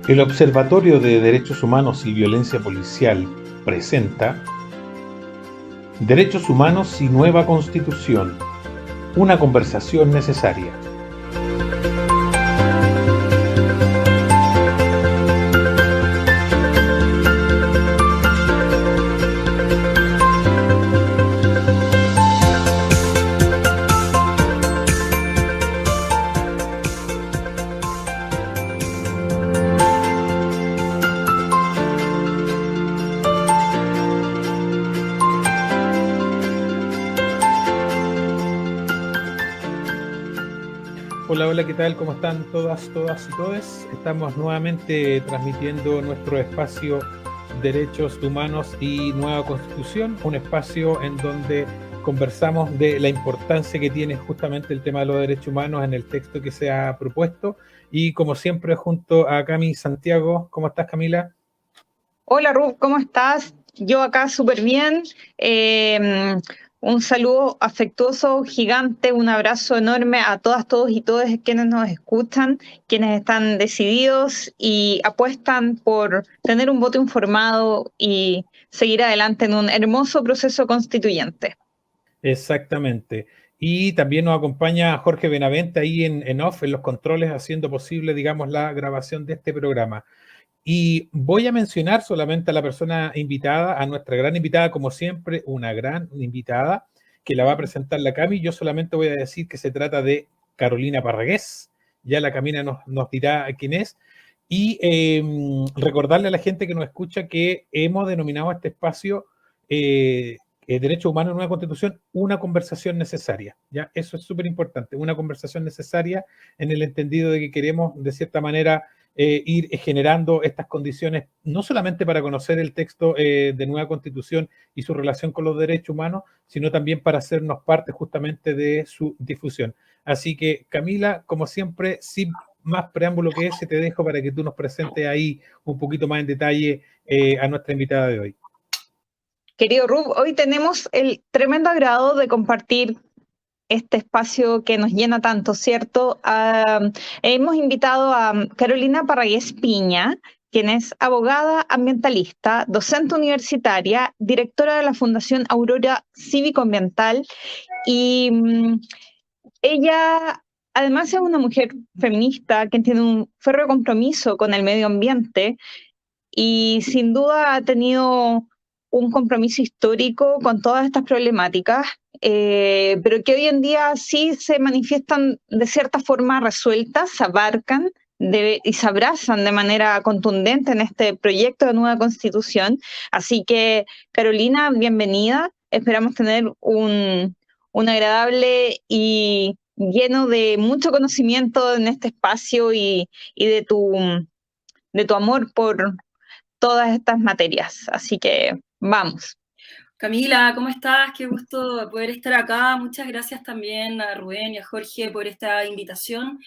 El Observatorio de Derechos Humanos y Violencia Policial presenta Derechos Humanos y Nueva Constitución, una conversación necesaria. Hola, hola, ¿qué tal? ¿Cómo están todas y todes? Estamos nuevamente transmitiendo nuestro espacio Derechos Humanos y Nueva Constitución, un espacio en donde conversamos de la importancia que tiene justamente el tema de los derechos humanos en el texto que se ha propuesto. Y como siempre, junto a Cami Santiago. ¿Cómo estás, Camila? Hola Ruth, ¿cómo estás? Yo acá súper bien. Un saludo afectuoso, gigante, un abrazo enorme a todas, todos y todas quienes nos escuchan, quienes están decididos y apuestan por tener un voto informado y seguir adelante en un hermoso proceso constituyente. Exactamente. Y también nos acompaña Jorge Benavente ahí en off, en los controles, haciendo posible, digamos, la grabación de este programa. Y voy a mencionar solamente a la persona invitada, a nuestra gran invitada, como siempre, una gran invitada, que la va a presentar la Cami. Yo solamente voy a decir que se trata de Carolina Parragués. Ya la Camina nos dirá quién es. Y recordarle a la gente que nos escucha que hemos denominado a este espacio Derechos Humanos en una Constitución, una conversación necesaria. ¿Ya? Eso es súper importante, una conversación necesaria en el entendido de que queremos, de cierta manera, ir generando estas condiciones, no solamente para conocer el texto de nueva Constitución y su relación con los derechos humanos, sino también para hacernos parte justamente de su difusión. Así que, Camila, como siempre, sin más preámbulo que ese, te dejo para que tú nos presentes ahí un poquito más en detalle a nuestra invitada de hoy. Querido Ruth, hoy tenemos el tremendo agrado de compartir este espacio que nos llena tanto, ¿cierto? Hemos invitado a Carolina Parragués Piña, quien es abogada ambientalista, docente universitaria, directora de la Fundación Aurora Cívico-Ambiental y ella además es una mujer feminista que tiene un férreo compromiso con el medio ambiente y sin duda ha tenido un compromiso histórico con todas estas problemáticas, pero que hoy en día sí se manifiestan de cierta forma resueltas, se abarcan y se abrazan de manera contundente en este proyecto de nueva constitución. Así que, Carolina, bienvenida. Esperamos tener un agradable y lleno de mucho conocimiento en este espacio y de tu amor por todas estas materias. Así que vamos. Camila, ¿cómo estás? Qué gusto poder estar acá. Muchas gracias también a Rubén y a Jorge por esta invitación.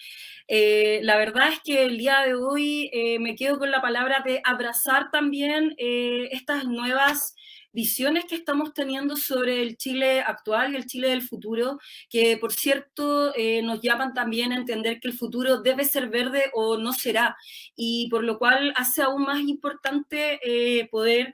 La verdad es que el día de hoy me quedo con la palabra de abrazar también estas nuevas visiones que estamos teniendo sobre el Chile actual y el Chile del futuro, que por cierto nos llaman también a entender que el futuro debe ser verde o no será, y por lo cual hace aún más importante poder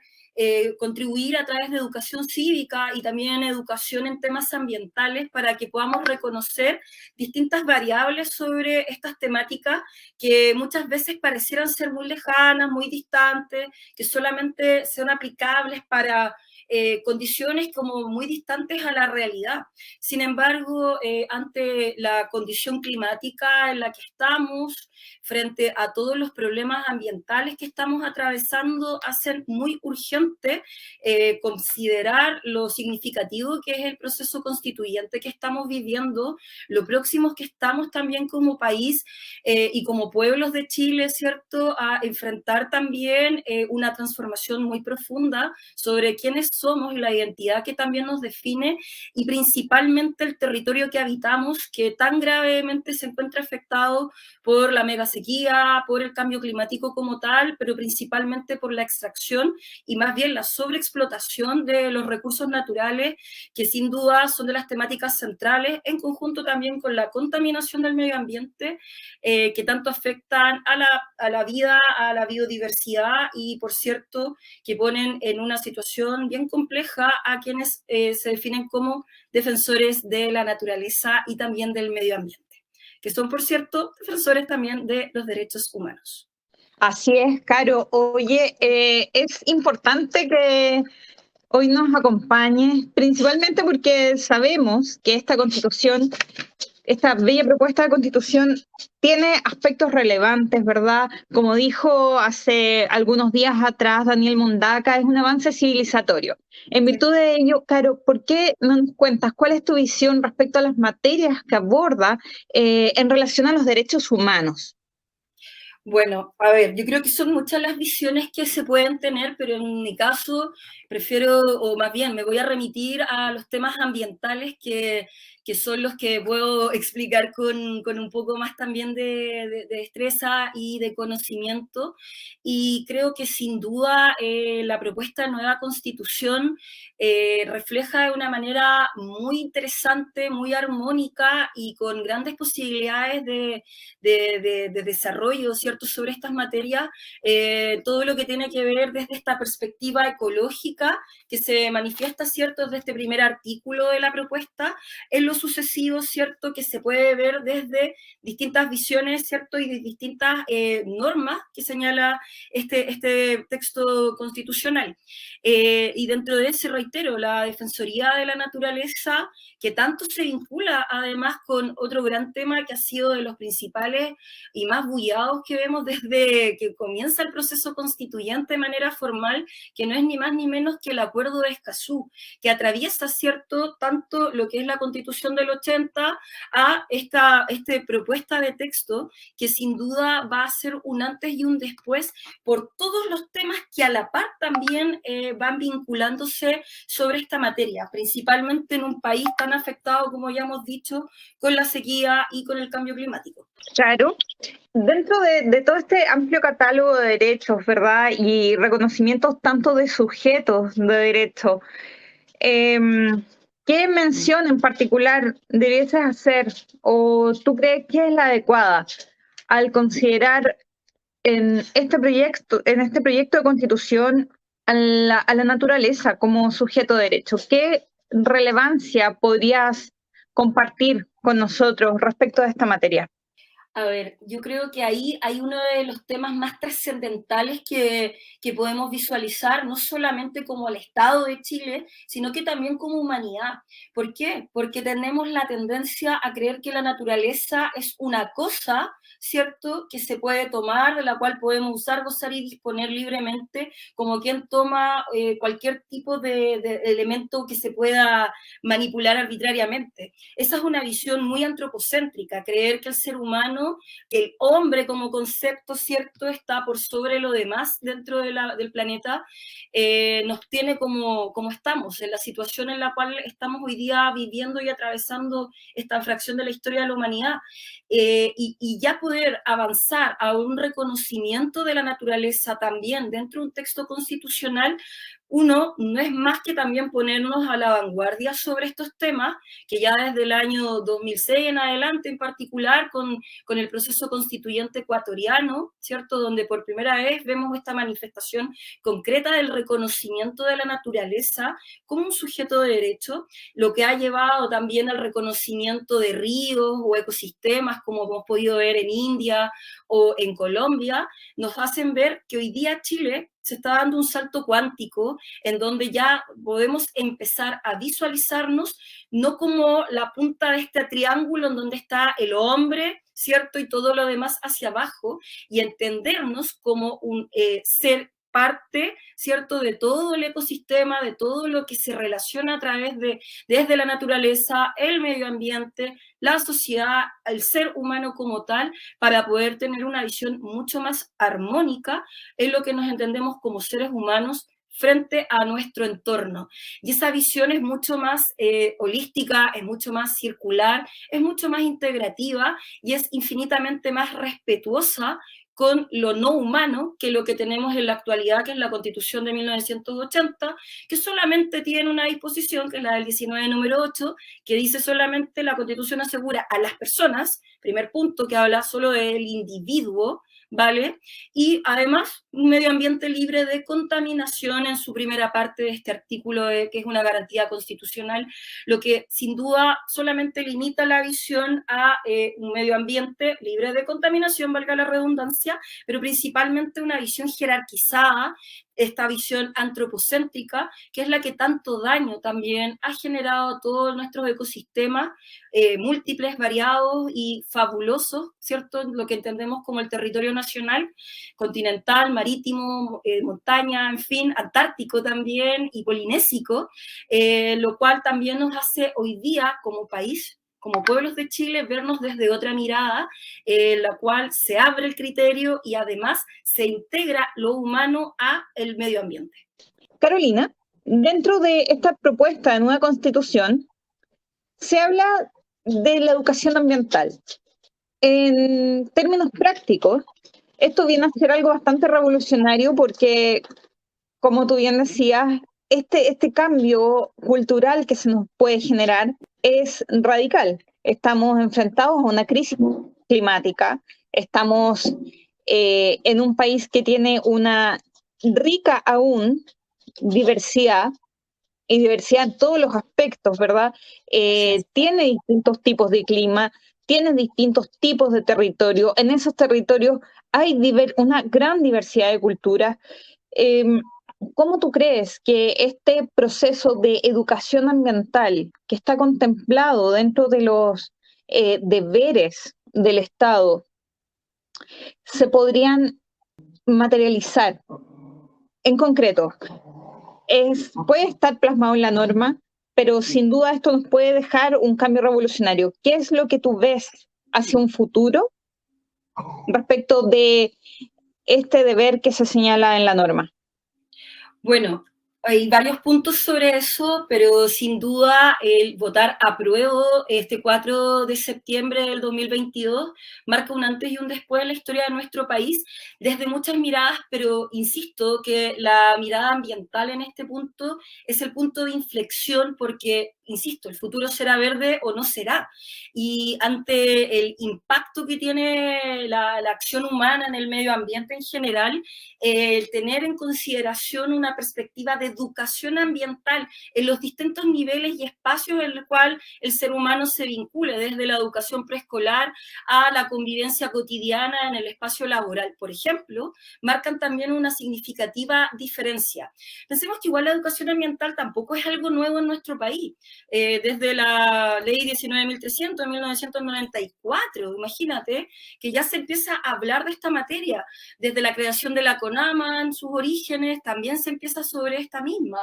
contribuir a través de educación cívica y también educación en temas ambientales para que podamos reconocer distintas variables sobre estas temáticas que muchas veces parecieran ser muy lejanas, muy distantes, que solamente son aplicables para condiciones como muy distantes a la realidad. Sin embargo, ante la condición climática en la que estamos, frente a todos los problemas ambientales que estamos atravesando, hacen muy urgente considerar lo significativo que es el proceso constituyente que estamos viviendo, lo próximos que estamos también como país y como pueblos de Chile, ¿cierto?, a enfrentar también una transformación muy profunda sobre quiénes somos y la identidad que también nos define, y principalmente el territorio que habitamos, que tan gravemente se encuentra afectado por la mega sequía, por el cambio climático como tal, pero principalmente por la extracción y más bien la sobreexplotación de los recursos naturales, que sin duda son de las temáticas centrales, en conjunto también con la contaminación del medio ambiente, que tanto afectan a la vida, a la biodiversidad, y por cierto, que ponen en una situación bien compleja a quienes se definen como defensores de la naturaleza y también del medio ambiente, que son, por cierto, defensores también de los derechos humanos. Así es, Caro. Oye, es importante que hoy nos acompañe, principalmente porque sabemos que esta constitución, esta bella propuesta de constitución, tiene aspectos relevantes, ¿verdad? Como dijo hace algunos días atrás Daniel Mundaca, es un avance civilizatorio. En virtud de ello, Caro, ¿por qué no nos cuentas cuál es tu visión respecto a las materias que aborda en relación a los derechos humanos? Bueno, a ver, yo creo que son muchas las visiones que se pueden tener, pero en mi caso prefiero, o más bien me voy a remitir a los temas ambientales que son los que puedo explicar con un poco más también de destreza y de conocimiento. Y creo que sin duda la propuesta de nueva constitución refleja de una manera muy interesante, muy armónica y con grandes posibilidades de desarrollo, ¿cierto?, sobre estas materias, todo lo que tiene que ver desde esta perspectiva ecológica que se manifiesta, ¿cierto?, desde este primer artículo de la propuesta, en lo sucesivo, ¿cierto?, que se puede ver desde distintas visiones, ¿cierto?, y de distintas normas que señala este texto constitucional. Y dentro de ese, reitero, la Defensoría de la Naturaleza, que tanto se vincula además con otro gran tema que ha sido de los principales y más bullados que vemos desde que comienza el proceso constituyente de manera formal, que no es ni más ni menos que el Acuerdo de Escazú, que atraviesa, ¿cierto?, tanto lo que es la Constitución del 80 a esta propuesta de texto, que sin duda va a ser un antes y un después por todos los temas que a la par también van vinculándose sobre esta materia, principalmente en un país tan afectado, como ya hemos dicho, con la sequía y con el cambio climático. Claro. Dentro de todo este amplio catálogo de derechos, ¿verdad? Y reconocimientos tanto de sujetos de derecho, ¿qué mención en particular debieses hacer o tú crees que es la adecuada al considerar en este proyecto de constitución a la naturaleza como sujeto de derecho? ¿Qué relevancia podrías compartir con nosotros respecto a esta materia? A ver, yo creo que ahí hay uno de los temas más trascendentales que podemos visualizar, no solamente como el Estado de Chile, sino que también como humanidad. ¿Por qué? Porque tenemos la tendencia a creer que la naturaleza es una cosa, ¿cierto?, que se puede tomar, de la cual podemos usar, gozar y disponer libremente, como quien toma cualquier tipo de elemento que se pueda manipular arbitrariamente. Esa es una visión muy antropocéntrica, creer que el ser humano, el hombre como concepto, ¿cierto?, está por sobre lo demás dentro del planeta, nos tiene como estamos, en la situación en la cual estamos hoy día viviendo y atravesando esta fracción de la historia de la humanidad, y ya poder avanzar a un reconocimiento de la naturaleza también dentro de un texto constitucional, uno no es más que también ponernos a la vanguardia sobre estos temas, que ya desde el año 2006 en adelante, en particular con el proceso constituyente ecuatoriano, ¿cierto?, donde por primera vez vemos esta manifestación concreta del reconocimiento de la naturaleza como un sujeto de derecho, lo que ha llevado también al reconocimiento de ríos o ecosistemas, como hemos podido ver en India o en Colombia, nos hacen ver que hoy día Chile se está dando un salto cuántico en donde ya podemos empezar a visualizarnos no como la punta de este triángulo en donde está el hombre, ¿cierto?, y todo lo demás hacia abajo, y entendernos como un ser parte, ¿cierto?, de todo el ecosistema, de todo lo que se relaciona a través desde la naturaleza, el medio ambiente, la sociedad, el ser humano como tal, para poder tener una visión mucho más armónica en lo que nos entendemos como seres humanos frente a nuestro entorno. Y esa visión es mucho más holística, es mucho más circular, es mucho más integrativa y es infinitamente más respetuosa con lo no humano que lo que tenemos en la actualidad, que es la Constitución de 1980, que solamente tiene una disposición, que es la del 19, número 8, que dice solamente la Constitución asegura a las personas, primer punto, que habla solo del individuo, ¿vale? Y además, un medio ambiente libre de contaminación en su primera parte de este artículo, que es una garantía constitucional, lo que sin duda solamente limita la visión a un medio ambiente libre de contaminación, valga la redundancia, pero principalmente una visión jerarquizada, esta visión antropocéntrica, que es la que tanto daño también ha generado a todos nuestros ecosistemas, múltiples, variados y fabulosos, ¿cierto? Lo que entendemos como el territorio nacional, continental, marítimo, montaña, en fin, antártico también y polinésico, lo cual también nos hace hoy día como país, como pueblos de Chile, vernos desde otra mirada, en la cual se abre el criterio y además se integra lo humano a el medio ambiente. Carolina, dentro de esta propuesta de nueva constitución, se habla de la educación ambiental. En términos prácticos, esto viene a ser algo bastante revolucionario porque, como tú bien decías, este cambio cultural que se nos puede generar es radical. Estamos enfrentados a una crisis climática, estamos en un país que tiene una rica aún diversidad, y diversidad en todos los aspectos, ¿verdad? Tiene distintos tipos de clima, tiene distintos tipos de territorio. En esos territorios hay una gran diversidad de culturas. ¿Cómo tú crees que este proceso de educación ambiental que está contemplado dentro de los deberes del Estado se podrían materializar? En concreto, puede estar plasmado en la norma, pero sin duda esto nos puede dejar un cambio revolucionario. ¿Qué es lo que tú ves hacia un futuro respecto de este deber que se señala en la norma? Bueno, hay varios puntos sobre eso, pero sin duda el votar apruebo este 4 de septiembre del 2022 marca un antes y un después en la historia de nuestro país, desde muchas miradas, pero insisto que la mirada ambiental en este punto es el punto de inflexión porque, insisto, el futuro será verde o no será. Y ante el impacto que tiene la acción humana en el medio ambiente en general, el tener en consideración una perspectiva de educación ambiental en los distintos niveles y espacios en los cuales el ser humano se vincule, desde la educación preescolar a la convivencia cotidiana en el espacio laboral, por ejemplo, marcan también una significativa diferencia. Pensemos que igual la educación ambiental tampoco es algo nuevo en nuestro país. Desde la ley 19.300 de 1994, imagínate, que ya se empieza a hablar de esta materia, desde la creación de la CONAMA en sus orígenes, también se empieza sobre esta misma.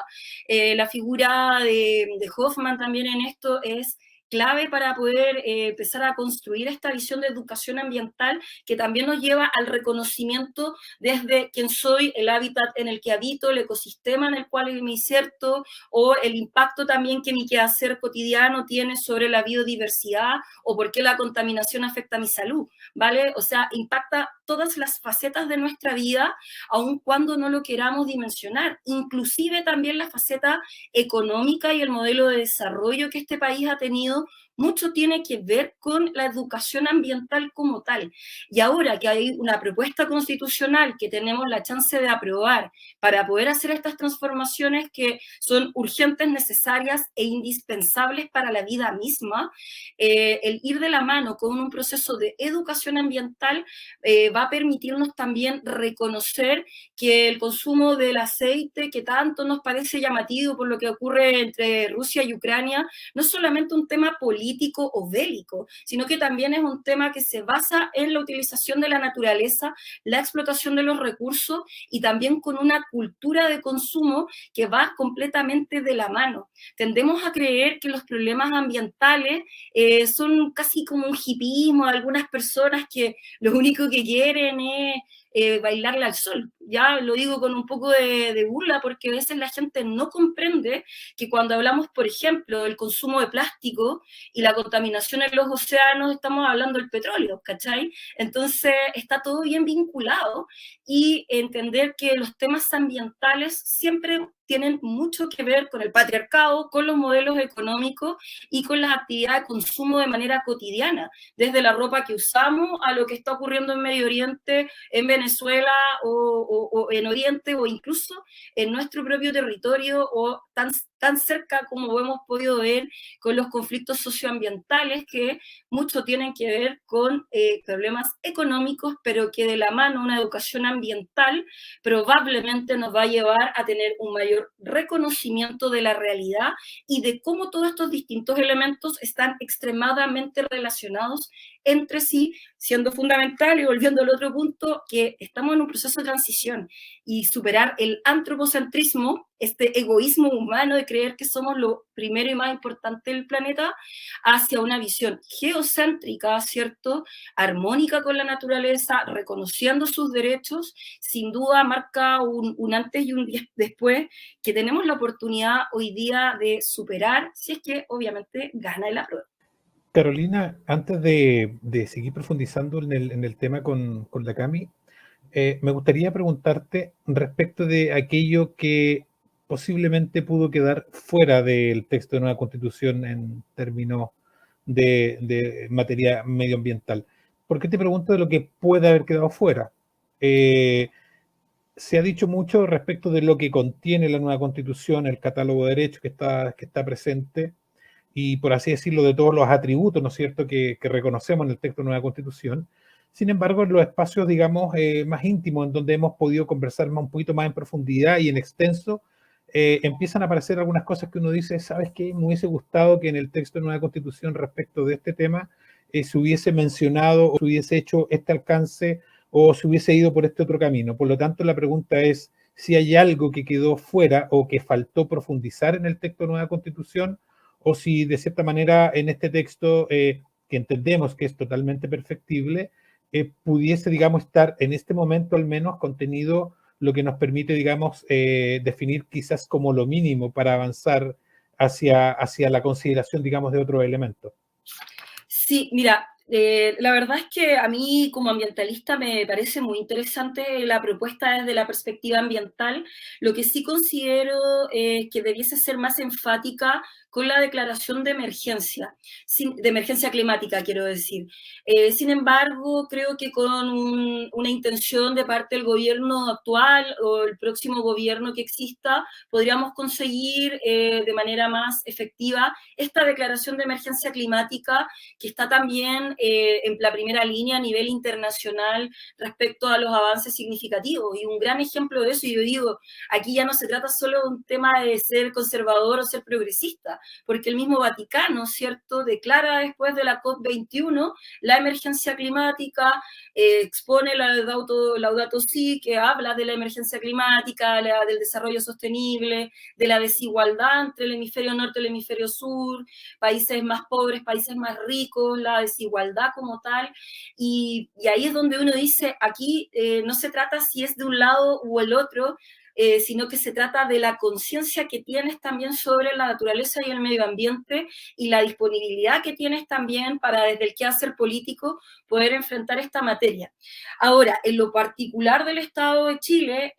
La figura de Hoffman también en esto es clave para poder empezar a construir esta visión de educación ambiental que también nos lleva al reconocimiento desde quién soy, el hábitat en el que habito, el ecosistema en el cual me inserto o el impacto también que mi quehacer cotidiano tiene sobre la biodiversidad o por qué la contaminación afecta a mi salud, ¿vale? O sea, impacta todas las facetas de nuestra vida, aun cuando no lo queramos dimensionar, inclusive también la faceta económica y el modelo de desarrollo que este país ha tenido mucho tiene que ver con la educación ambiental como tal. Y ahora que hay una propuesta constitucional que tenemos la chance de aprobar para poder hacer estas transformaciones que son urgentes, necesarias e indispensables para la vida misma, el ir de la mano con un proceso de educación ambiental va a permitirnos también reconocer que el consumo del aceite, que tanto nos parece llamativo por lo que ocurre entre Rusia y Ucrania, no es solamente un tema político o bélico, sino que también es un tema que se basa en la utilización de la naturaleza, la explotación de los recursos y también con una cultura de consumo que va completamente de la mano. Tendemos a creer que los problemas ambientales son casi como un hipismo de algunas personas que lo único que quieren es bailarle al sol. Ya lo digo con un poco de burla, porque a veces la gente no comprende que cuando hablamos, por ejemplo, del consumo de plástico y la contaminación en los océanos, estamos hablando del petróleo, ¿cachai? Entonces está todo bien vinculado, y entender que los temas ambientales siempre tienen mucho que ver con el patriarcado, con los modelos económicos y con las actividades de consumo de manera cotidiana, desde la ropa que usamos a lo que está ocurriendo en Medio Oriente, en Venezuela o en Oriente, o incluso en nuestro propio territorio, o tan cerca como hemos podido ver con los conflictos socioambientales, que mucho tienen que ver con problemas económicos, pero que de la mano una educación ambiental probablemente nos va a llevar a tener un mayor reconocimiento de la realidad y de cómo todos estos distintos elementos están extremadamente relacionados entre sí, siendo fundamental, y volviendo al otro punto, que estamos en un proceso de transición, y superar el antropocentrismo, este egoísmo humano de creer que somos lo primero y más importante del planeta, hacia una visión geocéntrica, ¿cierto?, armónica con la naturaleza, reconociendo sus derechos. Sin duda marca un antes y un después, que tenemos la oportunidad hoy día de superar, si es que obviamente gana el apruebo. Carolina, antes de seguir profundizando en el tema con la Cami, me gustaría preguntarte respecto de aquello que posiblemente pudo quedar fuera del texto de nueva Constitución en términos de materia medioambiental. ¿Por qué te pregunto de lo que puede haber quedado fuera? Eh, Se ha dicho mucho respecto de lo que contiene la nueva Constitución, el catálogo de derechos que está presente, y por así decirlo, de todos los atributos, ¿no es cierto?, que reconocemos en el texto de nueva Constitución. Sin embargo, en los espacios, digamos, más íntimos, en donde hemos podido conversar un poquito más en profundidad y en extenso, empiezan a aparecer algunas cosas que uno dice, ¿sabes qué? Me hubiese gustado que en el texto de nueva Constitución respecto de este tema se hubiese mencionado o se hubiese hecho este alcance o se hubiese ido por este otro camino. Por lo tanto, la pregunta es si hay algo que quedó fuera o que faltó profundizar en el texto de nueva Constitución, o si de cierta manera en este texto, que entendemos que es totalmente perfectible, pudiese, digamos, estar en este momento al menos contenido lo que nos permite, digamos, definir quizás como lo mínimo para avanzar hacia la consideración, digamos, de otros elementos. Sí, mira, la verdad es que a mí como ambientalista me parece muy interesante la propuesta desde la perspectiva ambiental. Lo que sí considero que debiese ser más enfática con la declaración de emergencia climática, quiero decir. Sin embargo, creo que con una intención de parte del gobierno actual o el próximo gobierno que exista, podríamos conseguir de manera más efectiva esta declaración de emergencia climática, que está también en la primera línea a nivel internacional respecto a los avances significativos. Y un gran ejemplo de eso, y yo digo, aquí ya no se trata solo de un tema de ser conservador o ser progresista, porque el mismo Vaticano, ¿cierto?, declara después de la COP21 la emergencia climática, expone la Laudato Si, que habla de la emergencia climática, del desarrollo sostenible, de la desigualdad entre el hemisferio norte y el hemisferio sur, países más pobres, países más ricos, la desigualdad como tal, y ahí es donde uno dice, aquí no se trata si es de un lado u el otro, sino que se trata de la conciencia que tienes también sobre la naturaleza y el medio ambiente, y la disponibilidad que tienes también para, desde el quehacer político, poder enfrentar esta materia. Ahora, en lo particular del Estado de Chile,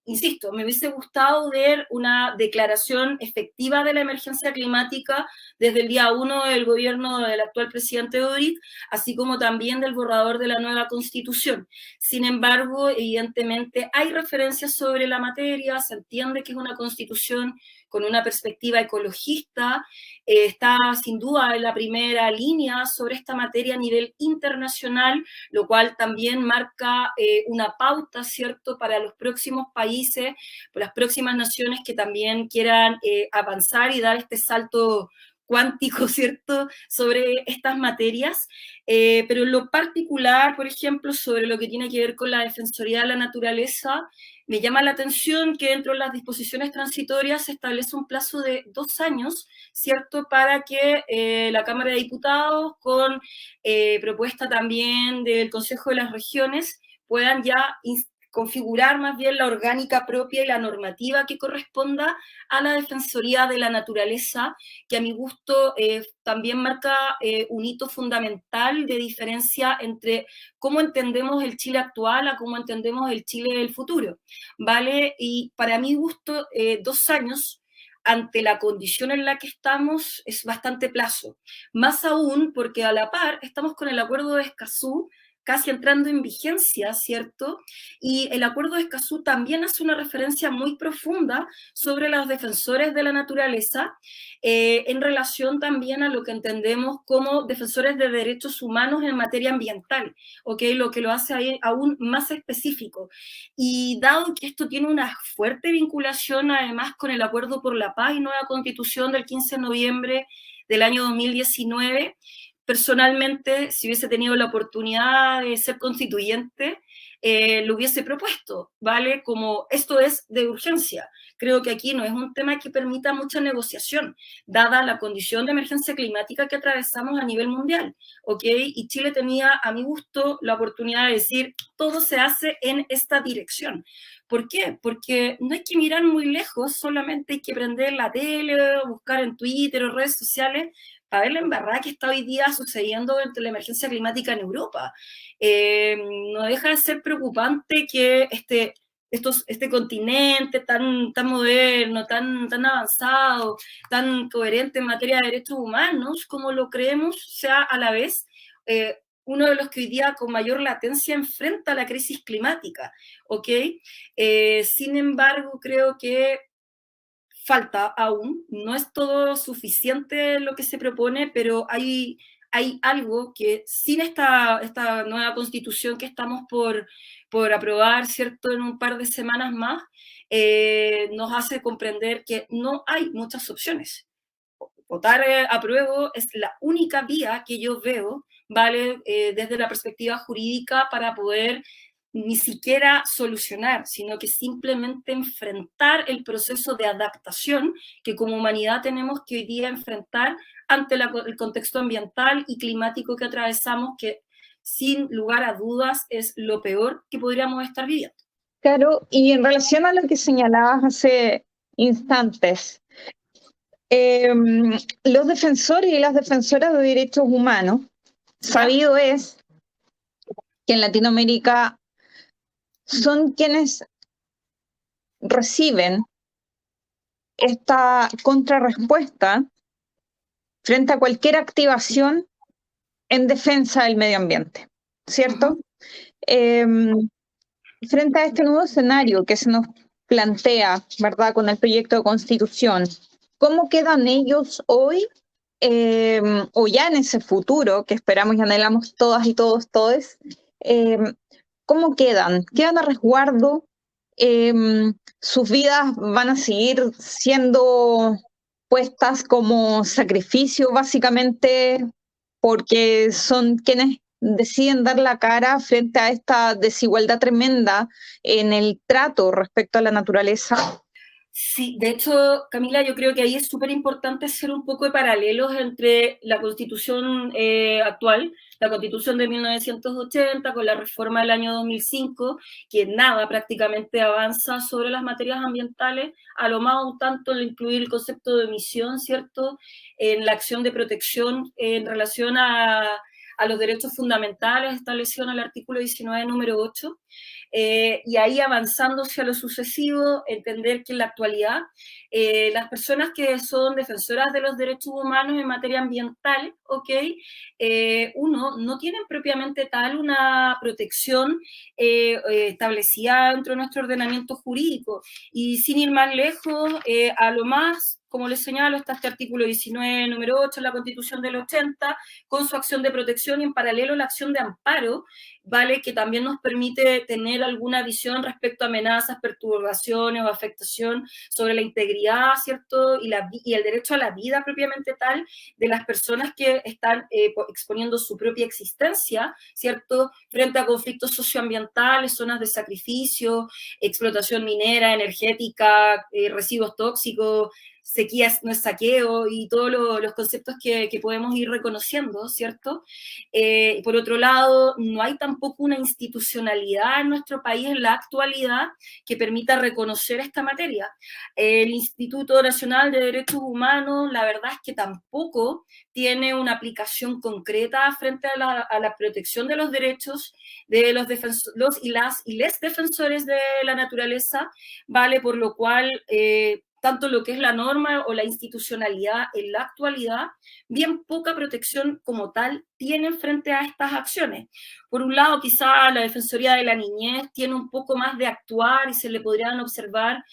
insisto, me hubiese gustado ver una declaración efectiva de la emergencia climática desde el día 1 del gobierno del actual presidente Boric, así como también del borrador de la nueva Constitución. Sin embargo, evidentemente hay referencias sobre la materia, se entiende que es una Constitución con una perspectiva ecologista, está sin duda en la primera línea sobre esta materia a nivel internacional, lo cual también marca una pauta, ¿cierto?, para los próximos países, para las próximas naciones que también quieran avanzar y dar este salto cuántico, ¿cierto?, sobre estas materias, pero en lo particular, por ejemplo, sobre lo que tiene que ver con la Defensoría de la Naturaleza, me llama la atención que dentro de las disposiciones transitorias se establece un plazo de 2 años, ¿cierto?, para que la Cámara de Diputados, con propuesta también del Consejo de las Regiones, puedan ya configurar más bien la orgánica propia y la normativa que corresponda a la Defensoría de la Naturaleza, que a mi gusto también marca un hito fundamental de diferencia entre cómo entendemos el Chile actual a cómo entendemos el Chile del futuro, ¿vale? Y para mi gusto, 2 años ante la condición en la que estamos es bastante plazo, más aún porque a la par estamos con el Acuerdo de Escazú casi entrando en vigencia, ¿cierto? Y el Acuerdo de Escazú también hace una referencia muy profunda sobre los defensores de la naturaleza en relación también a lo que entendemos como defensores de derechos humanos en materia ambiental, ¿ok? Lo que lo hace ahí aún más específico. Y dado que esto tiene una fuerte vinculación además con el Acuerdo por la Paz y Nueva Constitución del 15 de noviembre del año 2019, personalmente, si hubiese tenido la oportunidad de ser constituyente, lo hubiese propuesto, ¿vale? Como esto es de urgencia. Creo que aquí no es un tema que permita mucha negociación, dada la condición de emergencia climática que atravesamos a nivel mundial, ¿ok? Y Chile tenía, a mi gusto, la oportunidad de decir, todo se hace en esta dirección. ¿Por qué? Porque no hay que mirar muy lejos, solamente hay que prender la tele, buscar en Twitter o redes sociales, a ver la embarrada que está hoy día sucediendo entre la emergencia climática en Europa. No deja de ser preocupante que este continente tan moderno, tan avanzado, tan coherente en materia de derechos humanos, como lo creemos, sea a la vez uno de los que hoy día con mayor latencia enfrenta la crisis climática, ¿ok? Sin embargo, creo que falta aún, no es todo suficiente lo que se propone, pero hay algo que sin esta nueva constitución que estamos por aprobar, ¿cierto?, en un par de semanas más, nos hace comprender que no hay muchas opciones. Votar apruebo es la única vía que yo veo, ¿vale?, desde la perspectiva jurídica para poder ni siquiera solucionar, sino que simplemente enfrentar el proceso de adaptación que como humanidad tenemos que hoy día enfrentar ante el contexto ambiental y climático que atravesamos, que sin lugar a dudas es lo peor que podríamos estar viviendo. Claro, y en relación a lo que señalabas hace instantes, los defensores y las defensoras de derechos humanos, sabido es que en Latinoamérica son quienes reciben esta contrarrespuesta frente a cualquier activación en defensa del medio ambiente, ¿cierto? Frente a este nuevo escenario que se nos plantea, ¿verdad?, con el proyecto de constitución, ¿cómo quedan ellos hoy o ya en ese futuro que esperamos y anhelamos todas y todos? ¿Cómo quedan? ¿Quedan a resguardo? ¿Sus vidas van a seguir siendo puestas como sacrificio básicamente porque son quienes deciden dar la cara frente a esta desigualdad tremenda en el trato respecto a la naturaleza? Sí, de hecho, Camila, yo creo que ahí es súper importante hacer un poco de paralelos entre la Constitución actual, la Constitución de 1980, con la reforma del año 2005, que nada prácticamente avanza sobre las materias ambientales, a lo más un tanto el incluir el concepto de omisión, ¿cierto?, en la acción de protección en relación a los derechos fundamentales establecidos en el artículo 19, número 8. Y ahí avanzando hacia lo sucesivo, entender que en la actualidad las personas que son defensoras de los derechos humanos en materia ambiental, ¿ok?, uno, no tienen propiamente tal una protección establecida dentro de nuestro ordenamiento jurídico. Y sin ir más lejos, a lo más, como les señalo, está este artículo 19, número 8 de la Constitución del 80, con su acción de protección y en paralelo la acción de amparo, ¿vale?, que también nos permite tener alguna visión respecto a amenazas, perturbaciones o afectación sobre la integridad, ¿cierto?, y el derecho a la vida propiamente tal de las personas que están exponiendo su propia existencia, ¿cierto?, frente a conflictos socioambientales, zonas de sacrificio, explotación minera, energética, residuos tóxicos, sequía no es saqueo y todos los conceptos que podemos ir reconociendo, ¿cierto? Por otro lado, no hay tampoco una institucionalidad en nuestro país en la actualidad que permita reconocer esta materia. El Instituto Nacional de Derechos Humanos, la verdad es que tampoco tiene una aplicación concreta frente a la protección de los derechos de los y les defensores de la naturaleza, ¿vale? Por lo cual, tanto lo que es la norma o la institucionalidad en la actualidad, bien poca protección como tal tienen frente a estas acciones. Por un lado, quizá la Defensoría de la Niñez tiene un poco más de actuar y se le podrían observar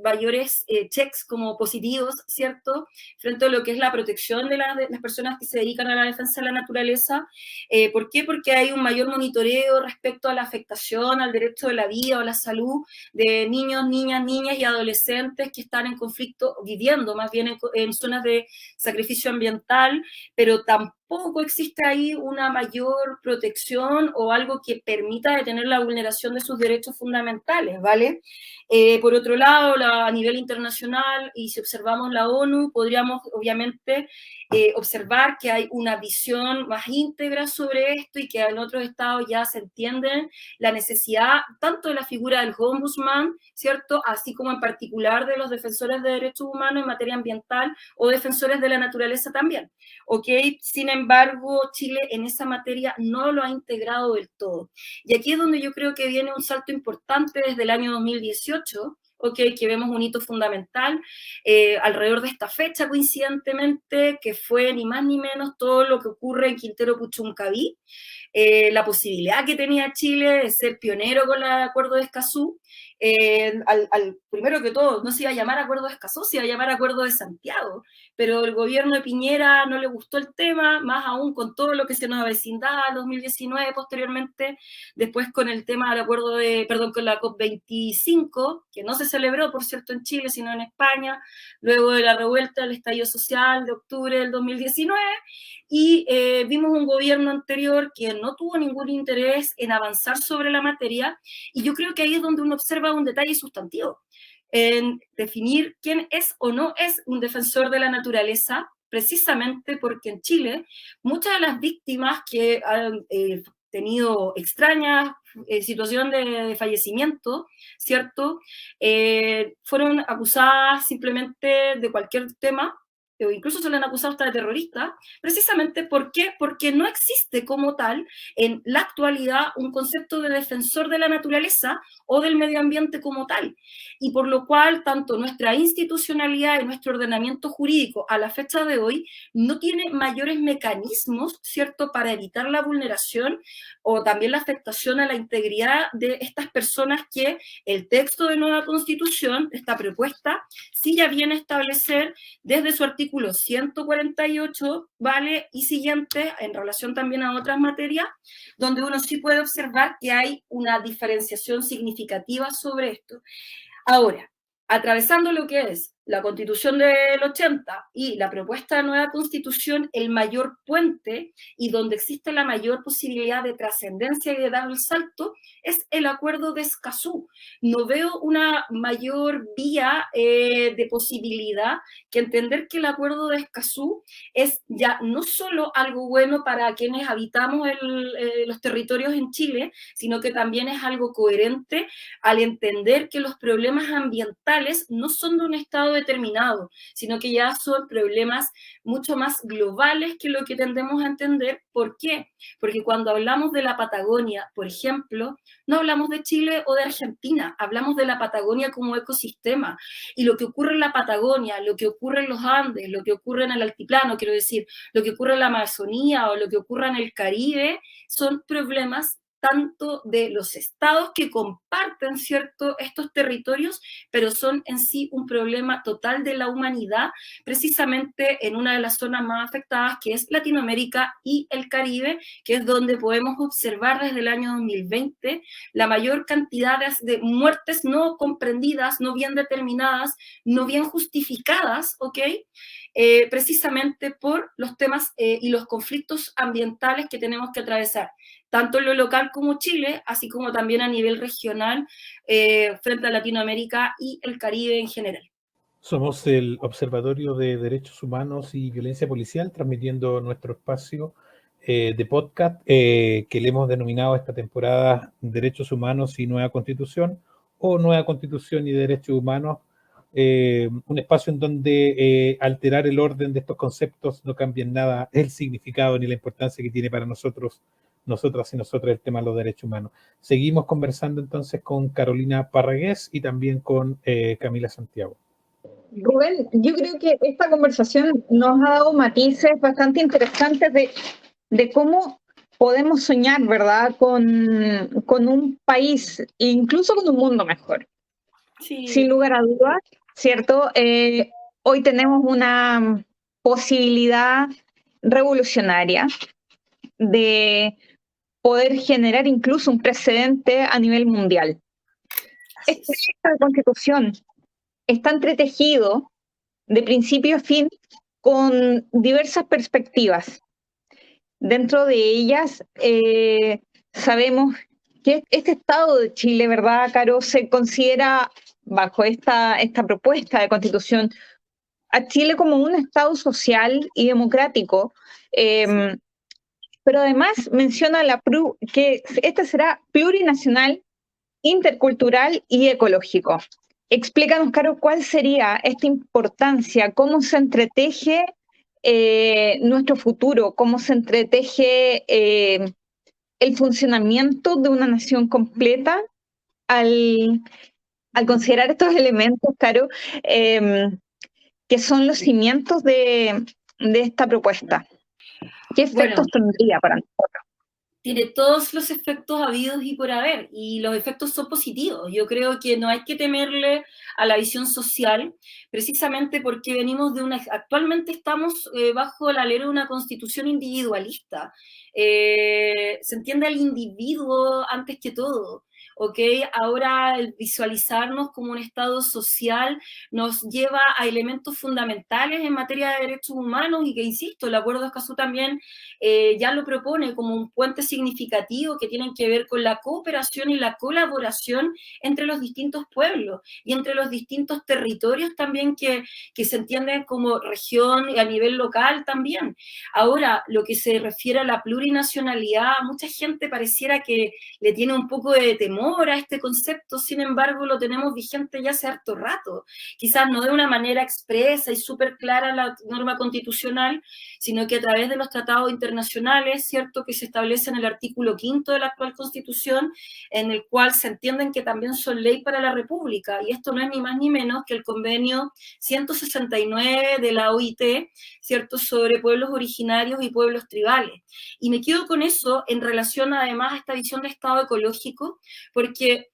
mayores checks como positivos, ¿cierto? Frente a lo que es la protección de las personas que se dedican a la defensa de la naturaleza. ¿Por qué? Porque hay un mayor monitoreo respecto a la afectación al derecho de la vida o a la salud de niños, niñas y adolescentes que están en conflicto, viviendo más bien en zonas de sacrificio ambiental, pero tampoco existe ahí una mayor protección o algo que permita detener la vulneración de sus derechos fundamentales, ¿vale? Por otro lado, a nivel internacional, y si observamos la ONU, podríamos obviamente observar que hay una visión más íntegra sobre esto y que en otros estados ya se entiende la necesidad tanto de la figura del ombudsman, ¿cierto? Así como en particular de los defensores de derechos humanos en materia ambiental o defensores de la naturaleza también, ¿ok? Sin embargo, Chile en esa materia no lo ha integrado del todo. Y aquí es donde yo creo que viene un salto importante desde el año 2018, okay, que vemos un hito fundamental alrededor de esta fecha, coincidentemente, que fue ni más ni menos todo lo que ocurre en Quintero Puchuncaví, la posibilidad que tenía Chile de ser pionero con el Acuerdo de Escazú. Primero que todo, no se iba a llamar Acuerdo de Escazú, se iba a llamar Acuerdo de Santiago, pero el gobierno de Piñera no le gustó el tema, más aún con todo lo que se nos avecindaba en 2019 posteriormente, después con el tema del acuerdo con la COP25, que no se celebró, por cierto, en Chile, sino en España, luego de la revuelta del estallido social de octubre del 2019, y vimos un gobierno anterior que no tuvo ningún interés en avanzar sobre la materia, y yo creo que ahí es donde uno observa un detalle sustantivo, en definir quién es o no es un defensor de la naturaleza, precisamente porque en Chile muchas de las víctimas que han tenido extrañas situación de fallecimiento, ¿cierto? Fueron acusadas simplemente de cualquier tema, o incluso se le han acusado hasta de terroristas, precisamente ¿por qué? Porque no existe como tal en la actualidad un concepto de defensor de la naturaleza o del medio ambiente como tal, y por lo cual tanto nuestra institucionalidad y nuestro ordenamiento jurídico a la fecha de hoy no tiene mayores mecanismos, ¿cierto?, para evitar la vulneración o también la afectación a la integridad de estas personas que el texto de nueva constitución, esta propuesta, sí ya viene a establecer desde su artículo 148, ¿vale?, y siguiente, en relación también a otras materias, donde uno sí puede observar que hay una diferenciación significativa sobre esto. Ahora, atravesando lo que es la Constitución del 80 y la propuesta de nueva Constitución, el mayor puente y donde existe la mayor posibilidad de trascendencia y de dar el salto es el Acuerdo de Escazú. No veo una mayor vía de posibilidad que entender que el Acuerdo de Escazú es ya no solo algo bueno para quienes habitamos los territorios en Chile, sino que también es algo coherente al entender que los problemas ambientales no son de un estado determinado, sino que ya son problemas mucho más globales que lo que tendemos a entender. ¿Por qué? Porque cuando hablamos de la Patagonia, por ejemplo, no hablamos de Chile o de Argentina, hablamos de la Patagonia como ecosistema, y lo que ocurre en la Patagonia, lo que ocurre en los Andes, lo que ocurre en el altiplano, quiero decir, lo que ocurre en la Amazonía o lo que ocurre en el Caribe, son problemas tanto de los estados que comparten, ¿cierto?, estos territorios, pero son en sí un problema total de la humanidad, precisamente en una de las zonas más afectadas, que es Latinoamérica y el Caribe, que es donde podemos observar desde el año 2020 la mayor cantidad de muertes no comprendidas, no bien determinadas, no bien justificadas, ¿ok?, precisamente por los temas y los conflictos ambientales que tenemos que atravesar, tanto en lo local como Chile, así como también a nivel regional frente a Latinoamérica y el Caribe en general. Somos el Observatorio de Derechos Humanos y Violencia Policial, transmitiendo nuestro espacio de podcast que le hemos denominado esta temporada Derechos Humanos y Nueva Constitución, o Nueva Constitución y Derechos Humanos, un espacio en donde alterar el orden de estos conceptos no cambia en nada el significado ni la importancia que tiene para nosotros, nosotras y nosotros, el tema de los derechos humanos. Seguimos conversando entonces con Carolina Parragués y también con Camila Santiago. Rubén, yo creo que esta conversación nos ha dado matices bastante interesantes de cómo podemos soñar, ¿verdad?, con un país, e incluso con un mundo mejor. Sí. Sin lugar a dudas, ¿cierto? Hoy tenemos una posibilidad revolucionaria de poder generar incluso un precedente a nivel mundial. Este proyecto de Constitución está entretejido de principio a fin con diversas perspectivas. Dentro de ellas, sabemos que este Estado de Chile, ¿verdad, Caro?, se considera, bajo esta propuesta de Constitución, a Chile como un Estado social y democrático, pero además menciona que este será plurinacional, intercultural y ecológico. Explícanos, Caro, cuál sería esta importancia, cómo se entreteje nuestro futuro, cómo se entreteje el funcionamiento de una nación completa al considerar estos elementos, Caro, que son los cimientos de esta propuesta. ¿Qué efectos tendría para nosotros? Tiene todos los efectos habidos y por haber, y los efectos son positivos. Yo creo que no hay que temerle a la visión social, precisamente porque actualmente estamos bajo el alero de una constitución individualista. Se entiende al individuo antes que todo. ¿Ok? Ahora el visualizarnos como un Estado social nos lleva a elementos fundamentales en materia de derechos humanos y que, insisto, el Acuerdo de Escazú también ya lo propone como un puente significativo que tienen que ver con la cooperación y la colaboración entre los distintos pueblos y entre los distintos territorios también que se entienden como región y a nivel local también. Ahora, lo que se refiere a la plurinacionalidad, mucha gente pareciera que le tiene un poco de temor a este concepto, sin embargo lo tenemos vigente ya hace harto rato, quizás no de una manera expresa y súper clara la norma constitucional, sino que a través de los tratados internacionales, ¿cierto?, que se establece en el artículo 5 de la actual Constitución, en el cual se entienden que también son ley para la República, y esto no es ni más ni menos que el convenio 169 de la OIT, ¿cierto?, sobre pueblos originarios y pueblos tribales. Y me quedo con eso en relación además a esta visión de Estado ecológico, porque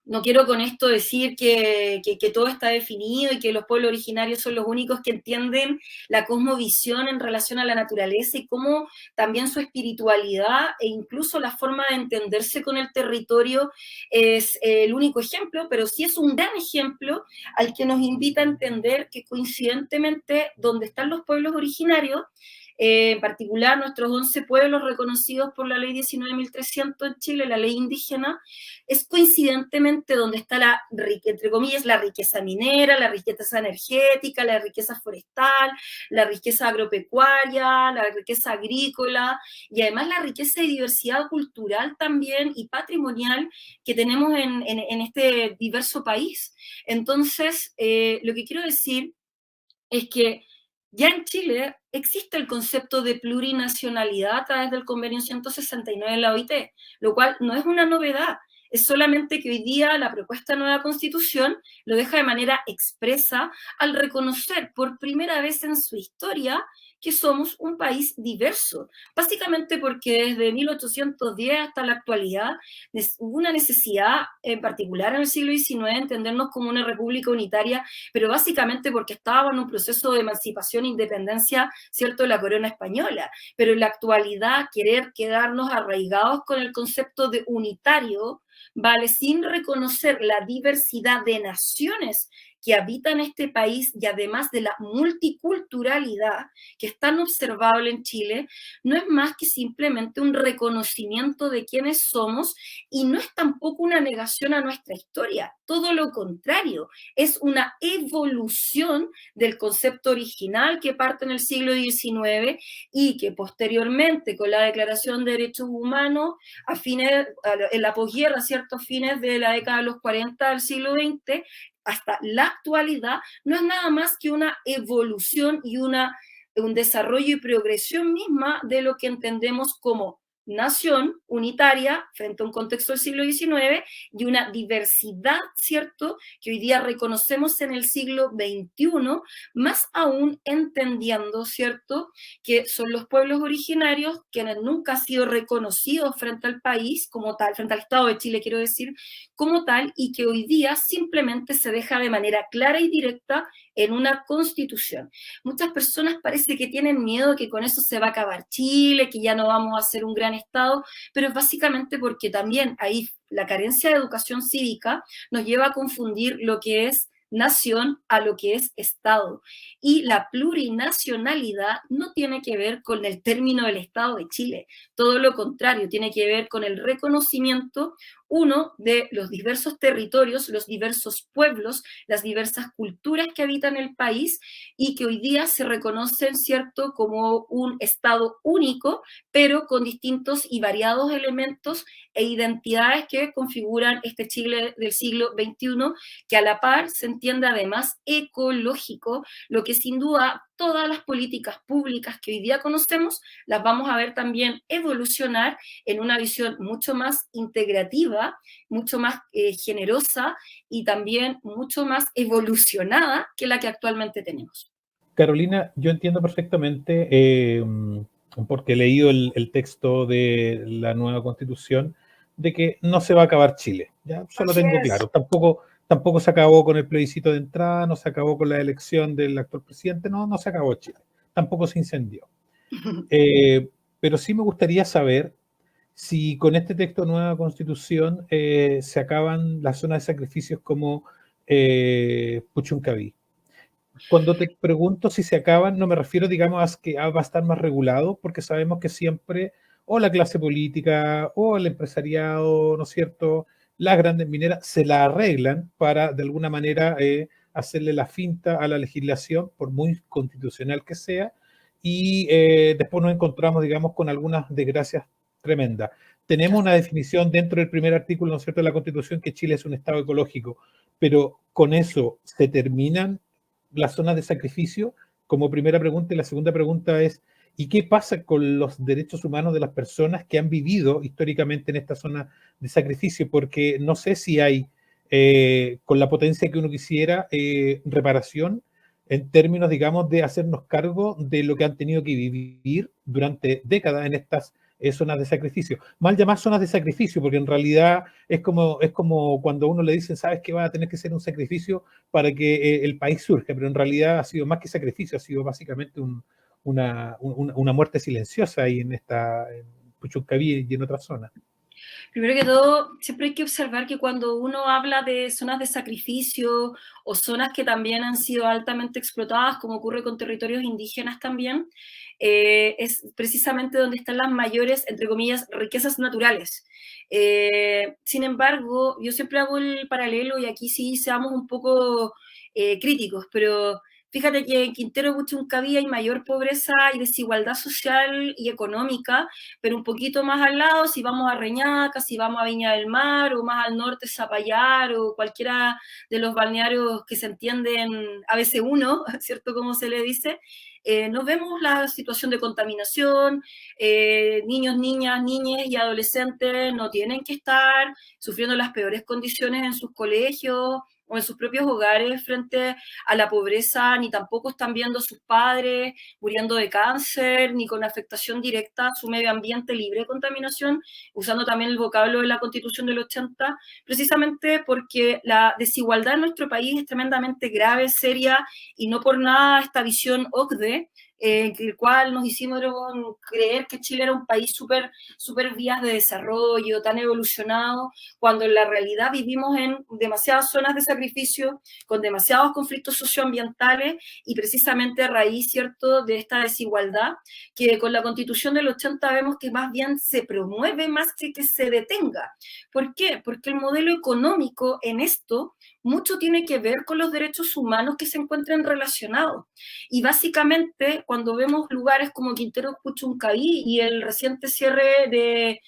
no quiero con esto decir que todo está definido y que los pueblos originarios son los únicos que entienden la cosmovisión en relación a la naturaleza y cómo también su espiritualidad e incluso la forma de entenderse con el territorio es el único ejemplo, pero sí es un gran ejemplo al que nos invita a entender que coincidentemente donde están los pueblos originarios, en particular nuestros 11 pueblos reconocidos por la ley 19.300 en Chile, la ley indígena, es coincidentemente donde está entre comillas, la riqueza minera, la riqueza energética, la riqueza forestal, la riqueza agropecuaria, la riqueza agrícola y además la riqueza y diversidad cultural también y patrimonial que tenemos en este diverso país. Entonces, lo que quiero decir es que ya en Chile existe el concepto de plurinacionalidad a través del convenio 169 de la OIT, lo cual no es una novedad, es solamente que hoy día la propuesta de nueva constitución lo deja de manera expresa al reconocer por primera vez en su historia que somos un país diverso, básicamente porque desde 1810 hasta la actualidad hubo una necesidad, en particular en el siglo XIX, de entendernos como una república unitaria, pero básicamente porque estábamos en un proceso de emancipación e independencia, ¿cierto?, de la corona española, pero en la actualidad querer quedarnos arraigados con el concepto de unitario, vale, sin reconocer la diversidad de naciones que habitan este país y además de la multiculturalidad que es tan observable en Chile, no es más que simplemente un reconocimiento de quiénes somos y no es tampoco una negación a nuestra historia, todo lo contrario, es una evolución del concepto original que parte en el siglo XIX y que posteriormente con la Declaración de Derechos Humanos en la posguerra, ciertos fines de la década de los 40 del siglo XX, hasta la actualidad, no es nada más que una evolución y un desarrollo y progresión misma de lo que entendemos como nación unitaria frente a un contexto del siglo XIX y una diversidad, ¿cierto?, que hoy día reconocemos en el siglo XXI, más aún entendiendo, ¿cierto?, que son los pueblos originarios quienes nunca han sido reconocidos frente al país como tal, frente al Estado de Chile, quiero decir, como tal, y que hoy día simplemente se deja de manera clara y directa en una constitución. Muchas personas parece que tienen miedo que con eso se va a acabar Chile, que ya no vamos a ser un gran Estado, pero es básicamente porque también ahí la carencia de educación cívica nos lleva a confundir lo que es nación a lo que es Estado. Y la plurinacionalidad no tiene que ver con el término del Estado de Chile, todo lo contrario, tiene que ver con el reconocimiento, uno, de los diversos territorios, los diversos pueblos, las diversas culturas que habitan el país y que hoy día se reconocen, ¿cierto?, como un Estado único, pero con distintos y variados elementos e identidades que configuran este Chile del siglo XXI, que a la par se entiende además ecológico, lo que sin duda todas las políticas públicas que hoy día conocemos las vamos a ver también evolucionar en una visión mucho más integrativa, mucho más generosa y también mucho más evolucionada que la que actualmente tenemos. Carolina, yo entiendo perfectamente, porque he leído el texto de la nueva constitución, de que no se va a acabar Chile. Ya, eso lo Así tengo es. claro. Tampoco se acabó con el plebiscito de entrada, no se acabó con la elección del actual presidente, no se acabó Chile. Tampoco se incendió. Pero sí me gustaría saber si con este texto de nueva constitución se acaban las zonas de sacrificios como Puchuncaví. Cuando te pregunto si se acaban, no me refiero, digamos, a que va a estar más regulado, porque sabemos que siempre o la clase política o el empresariado, ¿no es cierto?, las grandes mineras se la arreglan para, de alguna manera, hacerle la finta a la legislación, por muy constitucional que sea, y después nos encontramos, digamos, con algunas desgracias tremendas. Tenemos una definición dentro del primer artículo, ¿no es cierto?, de la Constitución, que Chile es un Estado ecológico, pero con eso se terminan las zonas de sacrificio, como primera pregunta. Y la segunda pregunta es, ¿y qué pasa con los derechos humanos de las personas que han vivido históricamente en esta zona de sacrificio? Porque no sé si hay, con la potencia que uno quisiera, reparación en términos, digamos, de hacernos cargo de lo que han tenido que vivir durante décadas en estas zonas de sacrificio. Mal llamadas zonas de sacrificio, porque en realidad es como cuando uno le dicen, sabes que va a tener que ser un sacrificio para que el país surja, pero en realidad ha sido más que sacrificio, ha sido básicamente una muerte silenciosa ahí en Puchuncaví y en otras zonas. Primero que todo, siempre hay que observar que cuando uno habla de zonas de sacrificio o zonas que también han sido altamente explotadas, como ocurre con territorios indígenas también, es precisamente donde están las mayores, entre comillas, riquezas naturales. Sin embargo, yo siempre hago el paralelo, y aquí sí seamos un poco críticos, pero fíjate que en Quintero Puchuncaví hay mayor pobreza y desigualdad social y económica, pero un poquito más al lado, si vamos a Reñaca, si vamos a Viña del Mar, o más al norte Zapallar, o cualquiera de los balnearios que se entienden ABC1, ¿cierto? Como se le dice, nos vemos la situación de contaminación, niños, niñas, niñas y adolescentes no tienen que estar sufriendo las peores condiciones en sus colegios o en sus propios hogares frente a la pobreza, ni tampoco están viendo a sus padres muriendo de cáncer, ni con afectación directa a su medio ambiente libre de contaminación, usando también el vocablo de la Constitución del 80, precisamente porque la desigualdad en nuestro país es tremendamente grave, seria, y no por nada esta visión OCDE el cual nos hicimos creer que Chile era un país súper vías de desarrollo, tan evolucionado, cuando en la realidad vivimos en demasiadas zonas de sacrificio, con demasiados conflictos socioambientales, y precisamente a raíz, ¿cierto?, de esta desigualdad, que con la Constitución del 80 vemos que más bien se promueve más que se detenga. ¿Por qué? Porque el modelo económico en esto mucho tiene que ver con los derechos humanos que se encuentran relacionados. Y básicamente, cuando vemos lugares como Quintero Puchuncaví y el reciente cierre de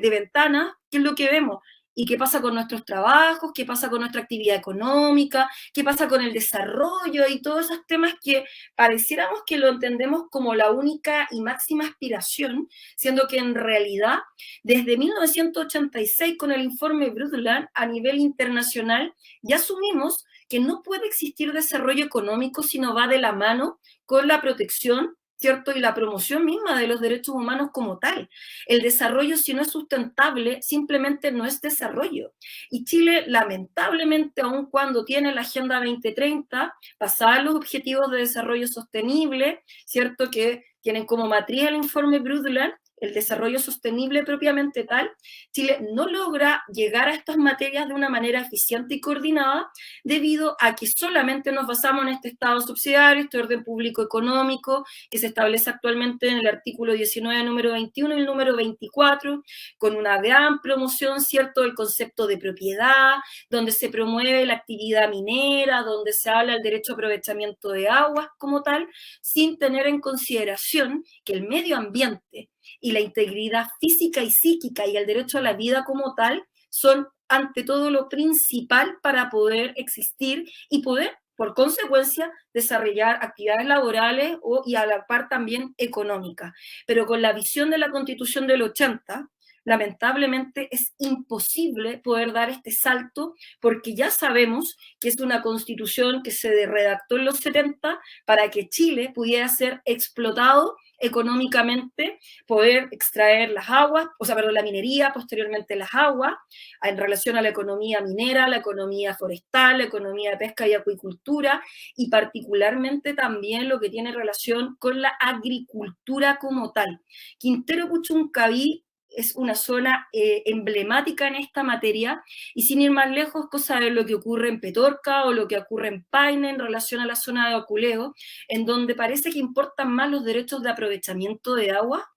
ventanas, ¿qué es lo que vemos? ¿Y qué pasa con nuestros trabajos? ¿Qué pasa con nuestra actividad económica? ¿Qué pasa con el desarrollo? Y todos esos temas que pareciéramos que lo entendemos como la única y máxima aspiración, siendo que en realidad, desde 1986, con el informe Brundtland, a nivel internacional, ya asumimos que no puede existir desarrollo económico si no va de la mano con la protección, ¿cierto?, y la promoción misma de los derechos humanos como tal. El desarrollo, si no es sustentable, simplemente no es desarrollo. Y Chile, lamentablemente, aun cuando tiene la Agenda 2030, basada en los Objetivos de Desarrollo Sostenible, ¿cierto?, que tienen como matriz el informe Brundtland, el desarrollo sostenible propiamente tal, Chile no logra llegar a estas materias de una manera eficiente y coordinada debido a que solamente nos basamos en este Estado subsidiario, este orden público económico que se establece actualmente en el artículo 19, número 21 y el número 24, con una gran promoción, ¿cierto?, del concepto de propiedad, donde se promueve la actividad minera, donde se habla del derecho a aprovechamiento de aguas como tal, sin tener en consideración que el medio ambiente y la integridad física y psíquica y el derecho a la vida como tal son ante todo lo principal para poder existir y poder, por consecuencia, desarrollar actividades laborales y a la par también económicas. Pero con la visión de la Constitución del 80, lamentablemente es imposible poder dar este salto porque ya sabemos que es una Constitución que se redactó en los 70 para que Chile pudiera ser explotado económicamente, poder extraer las aguas, la minería, posteriormente las aguas, en relación a la economía minera, la economía forestal, la economía de pesca y acuicultura, y particularmente también lo que tiene relación con la agricultura como tal. Quintero Puchuncaví es una zona emblemática en esta materia, y sin ir más lejos, cosa de lo que ocurre en Petorca o lo que ocurre en Paine en relación a la zona de Oculeo, en donde parece que importan más los derechos de aprovechamiento de agua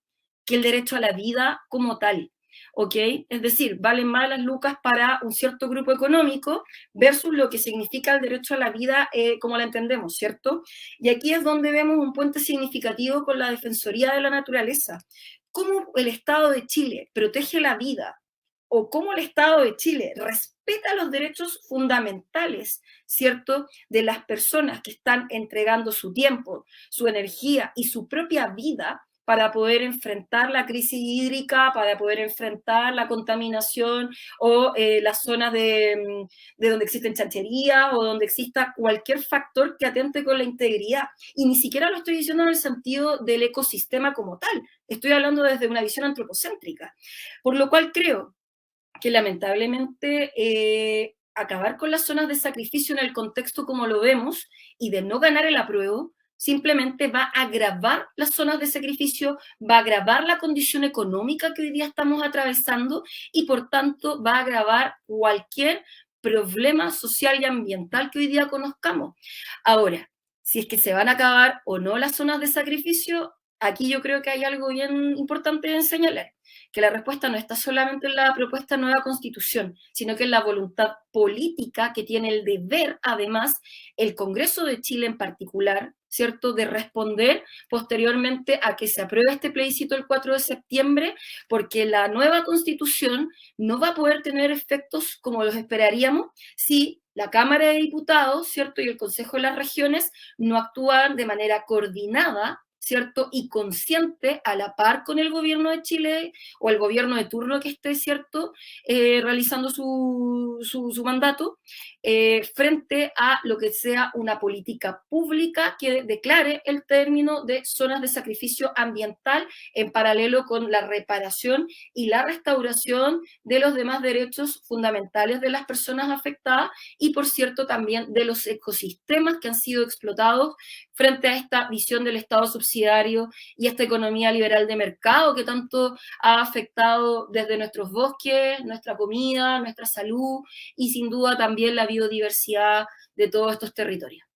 que el derecho a la vida como tal. ¿Ok? Es decir, valen más las lucas para un cierto grupo económico versus lo que significa el derecho a la vida como la entendemos, ¿cierto? Y aquí es donde vemos un puente significativo con la Defensoría de la Naturaleza. ¿Cómo el Estado de Chile protege la vida? ¿O cómo el Estado de Chile respeta los derechos fundamentales, ¿cierto?, de las personas que están entregando su tiempo, su energía y su propia vida para poder enfrentar la crisis hídrica, para poder enfrentar la contaminación o las zonas de donde existen chancherías o donde exista cualquier factor que atente con la integridad? Y ni siquiera lo estoy diciendo en el sentido del ecosistema como tal, estoy hablando desde una visión antropocéntrica. Por lo cual creo que lamentablemente acabar con las zonas de sacrificio en el contexto como lo vemos y de no ganar el apruebo, simplemente va a agravar las zonas de sacrificio, va a agravar la condición económica que hoy día estamos atravesando y por tanto va a agravar cualquier problema social y ambiental que hoy día conozcamos. Ahora, si es que se van a acabar o no las zonas de sacrificio, aquí yo creo que hay algo bien importante de señalar, que la respuesta no está solamente en la propuesta de nueva Constitución, sino que en la voluntad política que tiene el deber, además, el Congreso de Chile en particular, ¿cierto?, de responder posteriormente a que se apruebe este plebiscito el 4 de septiembre, porque la nueva Constitución no va a poder tener efectos como los esperaríamos si la Cámara de Diputados, ¿cierto?, y el Consejo de las Regiones no actúan de manera coordinada, ¿cierto? Y consciente, a la par con el gobierno de Chile o el gobierno de turno que esté, ¿cierto?, realizando su mandato, frente a lo que sea una política pública que declare el término de zonas de sacrificio ambiental en paralelo con la reparación y la restauración de los demás derechos fundamentales de las personas afectadas y, por cierto, también de los ecosistemas que han sido explotados frente a esta visión del Estado subsidiario y esta economía liberal de mercado que tanto ha afectado desde nuestros bosques, nuestra comida, nuestra salud y sin duda también la biodiversidad de todos estos territorios,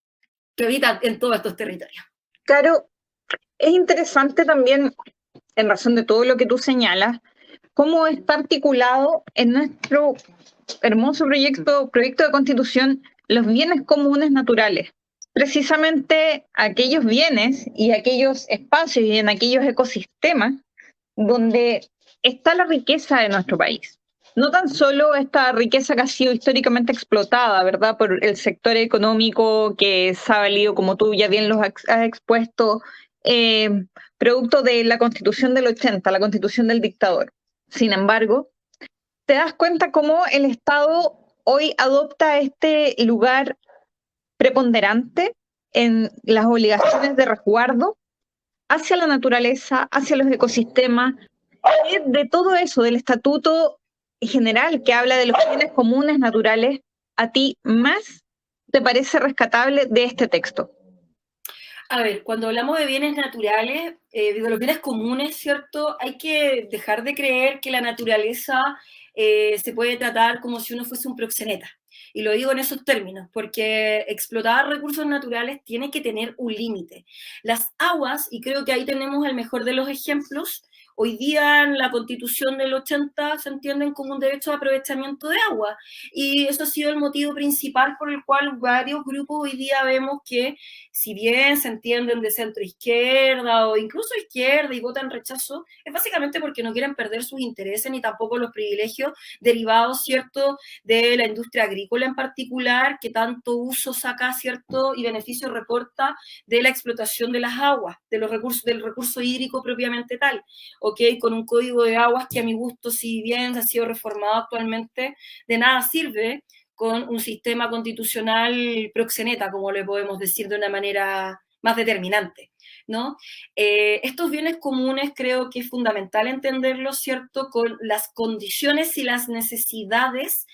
que habitan en todos estos territorios. Claro, es interesante también, en razón de todo lo que tú señalas, cómo está articulado en nuestro hermoso proyecto de constitución los bienes comunes naturales. Precisamente aquellos bienes y aquellos espacios y en aquellos ecosistemas donde está la riqueza de nuestro país. No tan solo esta riqueza que ha sido históricamente explotada, ¿verdad?, por el sector económico que se ha valido, como tú ya bien los has expuesto, producto de la Constitución del 80, la Constitución del dictador. Sin embargo, te das cuenta cómo el Estado hoy adopta este lugar preponderante en las obligaciones de resguardo hacia la naturaleza, hacia los ecosistemas, de todo eso, del estatuto general que habla de los bienes comunes naturales, ¿a ti más te parece rescatable de este texto? A ver, cuando hablamos de bienes naturales, de los bienes comunes, ¿cierto? Hay que dejar de creer que la naturaleza se puede tratar como si uno fuese un proxeneta. Y lo digo en esos términos, porque explotar recursos naturales tiene que tener un límite. Las aguas, y creo que ahí tenemos el mejor de los ejemplos, hoy día en la Constitución del 80 se entienden como un derecho de aprovechamiento de agua, y eso ha sido el motivo principal por el cual varios grupos hoy día vemos que, si bien se entienden de centro-izquierda o incluso izquierda y votan rechazo, es básicamente porque no quieren perder sus intereses ni tampoco los privilegios derivados, ¿cierto?, de la industria agrícola en particular, que tanto uso saca, ¿cierto?, y beneficio reporta de la explotación de las aguas, de los recursos, del recurso hídrico propiamente tal. ¿Ok? Con un código de aguas que a mi gusto, si bien ha sido reformado actualmente, de nada sirve con un sistema constitucional proxeneta, como le podemos decir de una manera más determinante, ¿no? Estos bienes comunes creo que es fundamental entenderlos, ¿cierto?, con las condiciones y las necesidades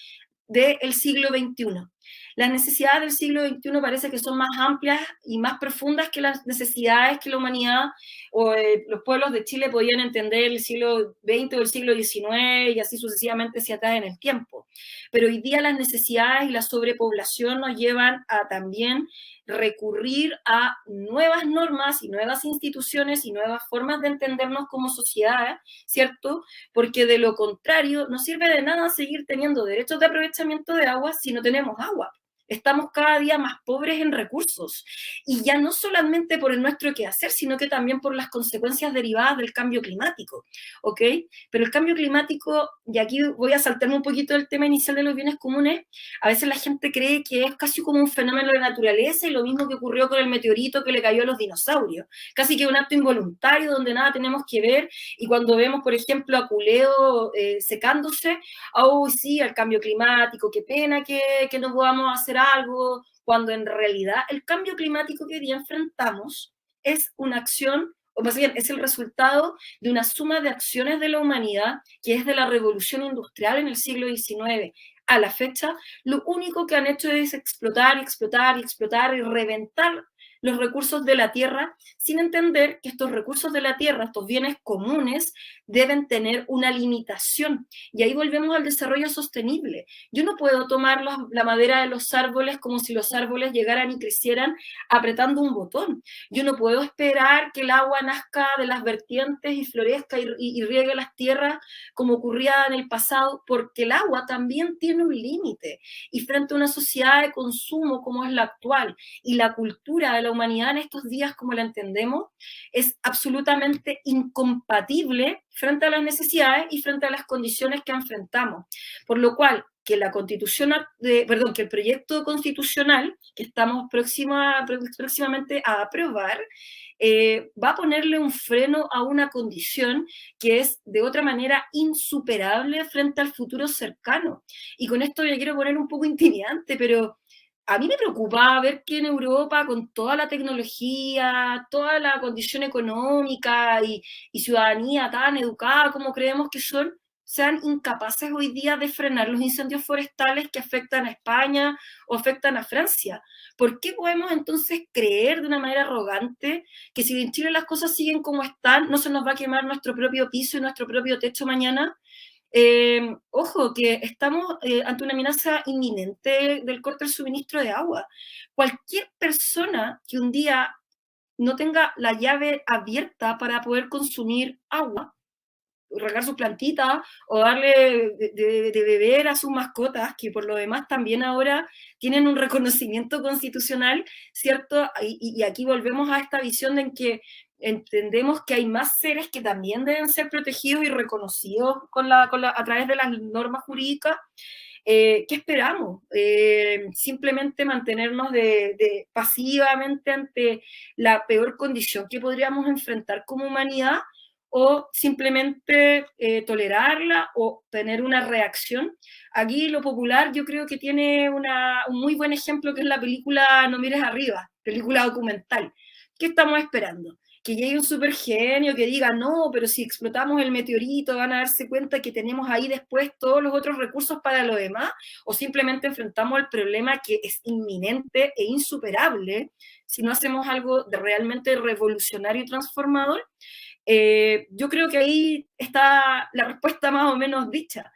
del siglo XXI. Las necesidades del siglo XXI parece que son más amplias y más profundas que las necesidades que la humanidad o los pueblos de Chile podían entender el siglo XX o el siglo XIX y así sucesivamente hacia atrás en el tiempo. Pero hoy día las necesidades y la sobrepoblación nos llevan a también recurrir a nuevas normas y nuevas instituciones y nuevas formas de entendernos como sociedad, ¿cierto? Porque de lo contrario no sirve de nada seguir teniendo derechos de aprovechamiento de agua si no tenemos agua. Estamos cada día más pobres en recursos, y ya no solamente por el nuestro quehacer, sino que también por las consecuencias derivadas del cambio climático, ¿ok? Pero el cambio climático, y aquí voy a saltarme un poquito del tema inicial de los bienes comunes, a veces la gente cree que es casi como un fenómeno de la naturaleza y lo mismo que ocurrió con el meteorito que le cayó a los dinosaurios, casi que un acto involuntario donde nada tenemos que ver, y cuando vemos, por ejemplo, a Culeo secándose, oh sí, al cambio climático, qué pena que no podamos hacer algo, cuando en realidad el cambio climático que hoy día enfrentamos es una acción, o más bien es el resultado de una suma de acciones de la humanidad que es de la revolución industrial en el siglo XIX. A la fecha, lo único que han hecho es explotar, explotar, explotar y reventar los recursos de la tierra, sin entender que estos recursos de la tierra, estos bienes comunes, deben tener una limitación. Y ahí volvemos al desarrollo sostenible. Yo no puedo tomar la madera de los árboles como si los árboles llegaran y crecieran apretando un botón. Yo no puedo esperar que el agua nazca de las vertientes y florezca y riegue las tierras como ocurría en el pasado, porque el agua también tiene un límite. Y frente a una sociedad de consumo como es la actual y la cultura de la humanidad en estos días como la entendemos, es absolutamente incompatible frente a las necesidades y frente a las condiciones que enfrentamos. Por lo cual, que la constitución, que el proyecto constitucional que estamos próximamente a aprobar va a ponerle un freno a una condición que es de otra manera insuperable frente al futuro cercano. Y con esto ya quiero poner un poco intimidante, pero a mí me preocupa ver que en Europa, con toda la tecnología, toda la condición económica y ciudadanía tan educada como creemos que son, sean incapaces hoy día de frenar los incendios forestales que afectan a España o afectan a Francia. ¿Por qué podemos entonces creer de una manera arrogante que si en Chile las cosas siguen como están, no se nos va a quemar nuestro propio piso y nuestro propio techo mañana? Ojo, que estamos ante una amenaza inminente del corte del suministro de agua. Cualquier persona que un día no tenga la llave abierta para poder consumir agua, regar sus plantitas o darle de beber a sus mascotas, que por lo demás también ahora tienen un reconocimiento constitucional, ¿cierto? Y aquí volvemos a esta visión en que entendemos que hay más seres que también deben ser protegidos y reconocidos a través de las normas jurídicas. ¿Qué esperamos? Simplemente mantenernos pasivamente ante la peor condición que podríamos enfrentar como humanidad, o simplemente tolerarla o tener una reacción. Aquí lo popular yo creo que tiene un muy buen ejemplo, que es la película No mires arriba, película documental. ¿Qué estamos esperando? Que llegue un supergenio que diga, no, pero si explotamos el meteorito van a darse cuenta que tenemos ahí después todos los otros recursos para lo demás, o simplemente enfrentamos el problema que es inminente e insuperable si no hacemos algo realmente revolucionario y transformador. Yo creo que ahí está la respuesta más o menos dicha.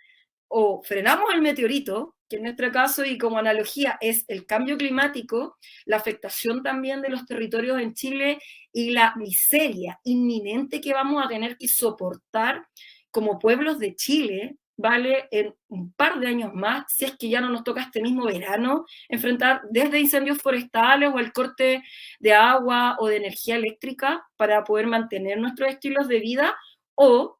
O frenamos el meteorito, que en nuestro caso y como analogía es el cambio climático, la afectación también de los territorios en Chile y la miseria inminente que vamos a tener que soportar como pueblos de Chile, ¿vale? En un par de años más, si es que ya no nos toca este mismo verano, enfrentar desde incendios forestales o el corte de agua o de energía eléctrica para poder mantener nuestros estilos de vida, o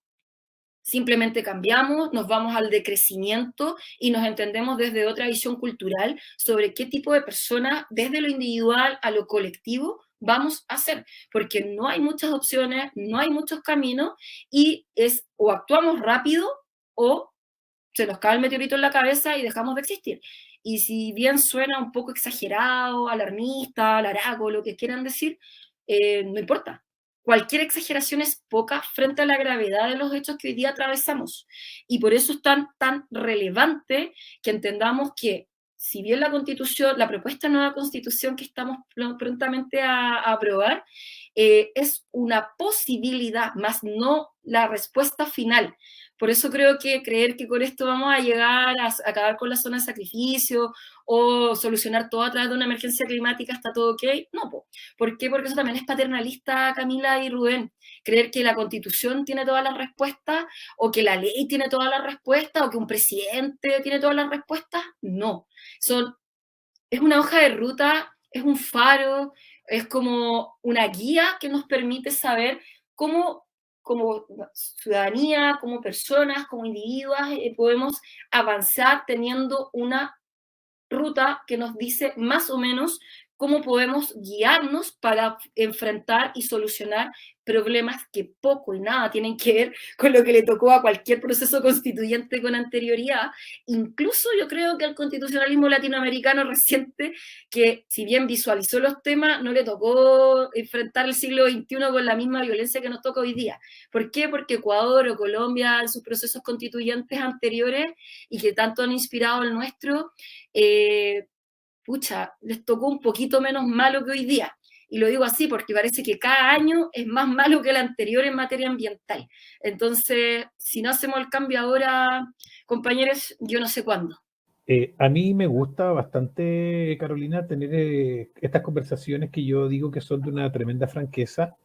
simplemente cambiamos, nos vamos al decrecimiento y nos entendemos desde otra visión cultural sobre qué tipo de personas, desde lo individual a lo colectivo, vamos a hacer, porque no hay muchas opciones, no hay muchos caminos, y es o actuamos rápido o se nos cae el meteorito en la cabeza y dejamos de existir. Y si bien suena un poco exagerado, alarmista, laraco, lo que quieran decir, no importa. Cualquier exageración es poca frente a la gravedad de los hechos que hoy día atravesamos. Y por eso es tan relevante que entendamos que, si bien la Constitución, la propuesta de nueva Constitución que estamos prontamente a aprobar, es una posibilidad, más no la respuesta final. Por eso creo que creer que con esto vamos a llegar a acabar con la zona de sacrificio o solucionar todo a través de una emergencia climática está todo ok, no. ¿Por qué? Porque eso también es paternalista, Camila y Rubén. Creer que la Constitución tiene todas las respuestas, o que la ley tiene todas las respuestas, o que un presidente tiene todas las respuestas, no. Es una hoja de ruta, es un faro, es como una guía que nos permite saber cómo, como ciudadanía, como personas, como individuos, podemos avanzar teniendo una ruta que nos dice más o menos cómo podemos guiarnos para enfrentar y solucionar problemas que poco y nada tienen que ver con lo que le tocó a cualquier proceso constituyente con anterioridad. Incluso yo creo que al constitucionalismo latinoamericano reciente, que si bien visualizó los temas, no le tocó enfrentar el siglo XXI con la misma violencia que nos toca hoy día. ¿Por qué? Porque Ecuador o Colombia, en sus procesos constituyentes anteriores y que tanto han inspirado el nuestro, les tocó un poquito menos malo que hoy día. Y lo digo así porque parece que cada año es más malo que el anterior en materia ambiental. Entonces, si no hacemos el cambio ahora, compañeros, yo no sé cuándo. A mí me gusta bastante, Carolina, tener estas conversaciones que yo digo que son de una tremenda franqueza,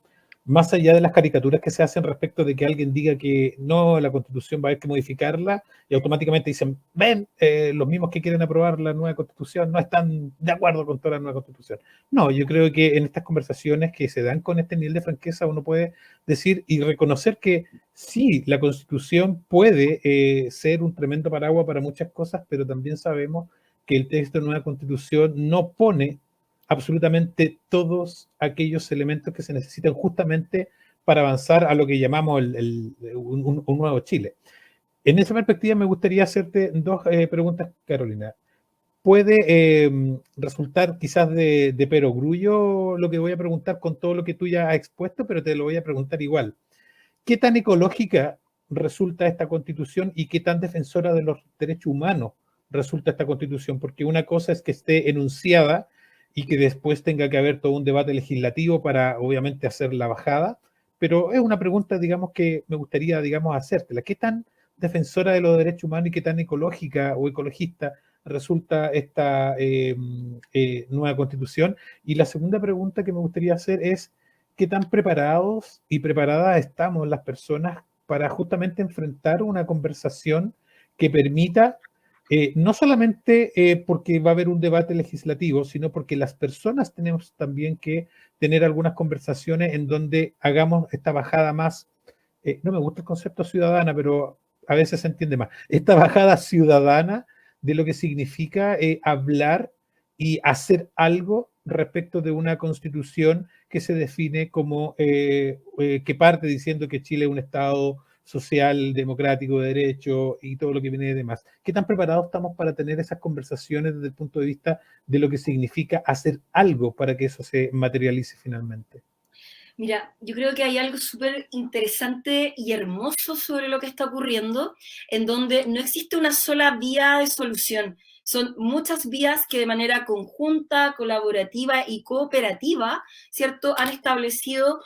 más allá de las caricaturas que se hacen respecto de que alguien diga que no, la Constitución va a haber que modificarla, y automáticamente dicen, ven, los mismos que quieren aprobar la nueva Constitución no están de acuerdo con toda la nueva Constitución. No, yo creo que en estas conversaciones que se dan con este nivel de franqueza uno puede decir y reconocer que sí, la Constitución puede ser un tremendo paraguas para muchas cosas, pero también sabemos que el texto de nueva Constitución no pone absolutamente todos aquellos elementos que se necesitan justamente para avanzar a lo que llamamos un nuevo Chile. En esa perspectiva me gustaría hacerte dos preguntas, Carolina. Puede resultar quizás de perogrullo lo que voy a preguntar con todo lo que tú ya has expuesto, pero te lo voy a preguntar igual. ¿Qué tan ecológica resulta esta Constitución y qué tan defensora de los derechos humanos resulta esta Constitución? Porque una cosa es que esté enunciada y que después tenga que haber todo un debate legislativo para, obviamente, hacer la bajada, pero es una pregunta, digamos, que me gustaría, digamos, hacértela. ¿Qué tan defensora de los derechos humanos y qué tan ecológica o ecologista resulta esta nueva Constitución? Y la segunda pregunta que me gustaría hacer es, ¿qué tan preparados y preparadas estamos las personas para justamente enfrentar una conversación que permita, no solamente porque va a haber un debate legislativo, sino porque las personas tenemos también que tener algunas conversaciones en donde hagamos esta bajada más, no me gusta el concepto ciudadana, pero a veces se entiende más, esta bajada ciudadana de lo que significa hablar y hacer algo respecto de una constitución que se define como que parte diciendo que Chile es un Estado social, democrático, de derecho y todo lo que viene de demás. ¿Qué tan preparados estamos para tener esas conversaciones desde el punto de vista de lo que significa hacer algo para que eso se materialice finalmente? Mira, yo creo que hay algo súper interesante y hermoso sobre lo que está ocurriendo, en donde no existe una sola vía de solución. Son muchas vías que de manera conjunta, colaborativa y cooperativa, ¿cierto?, han establecido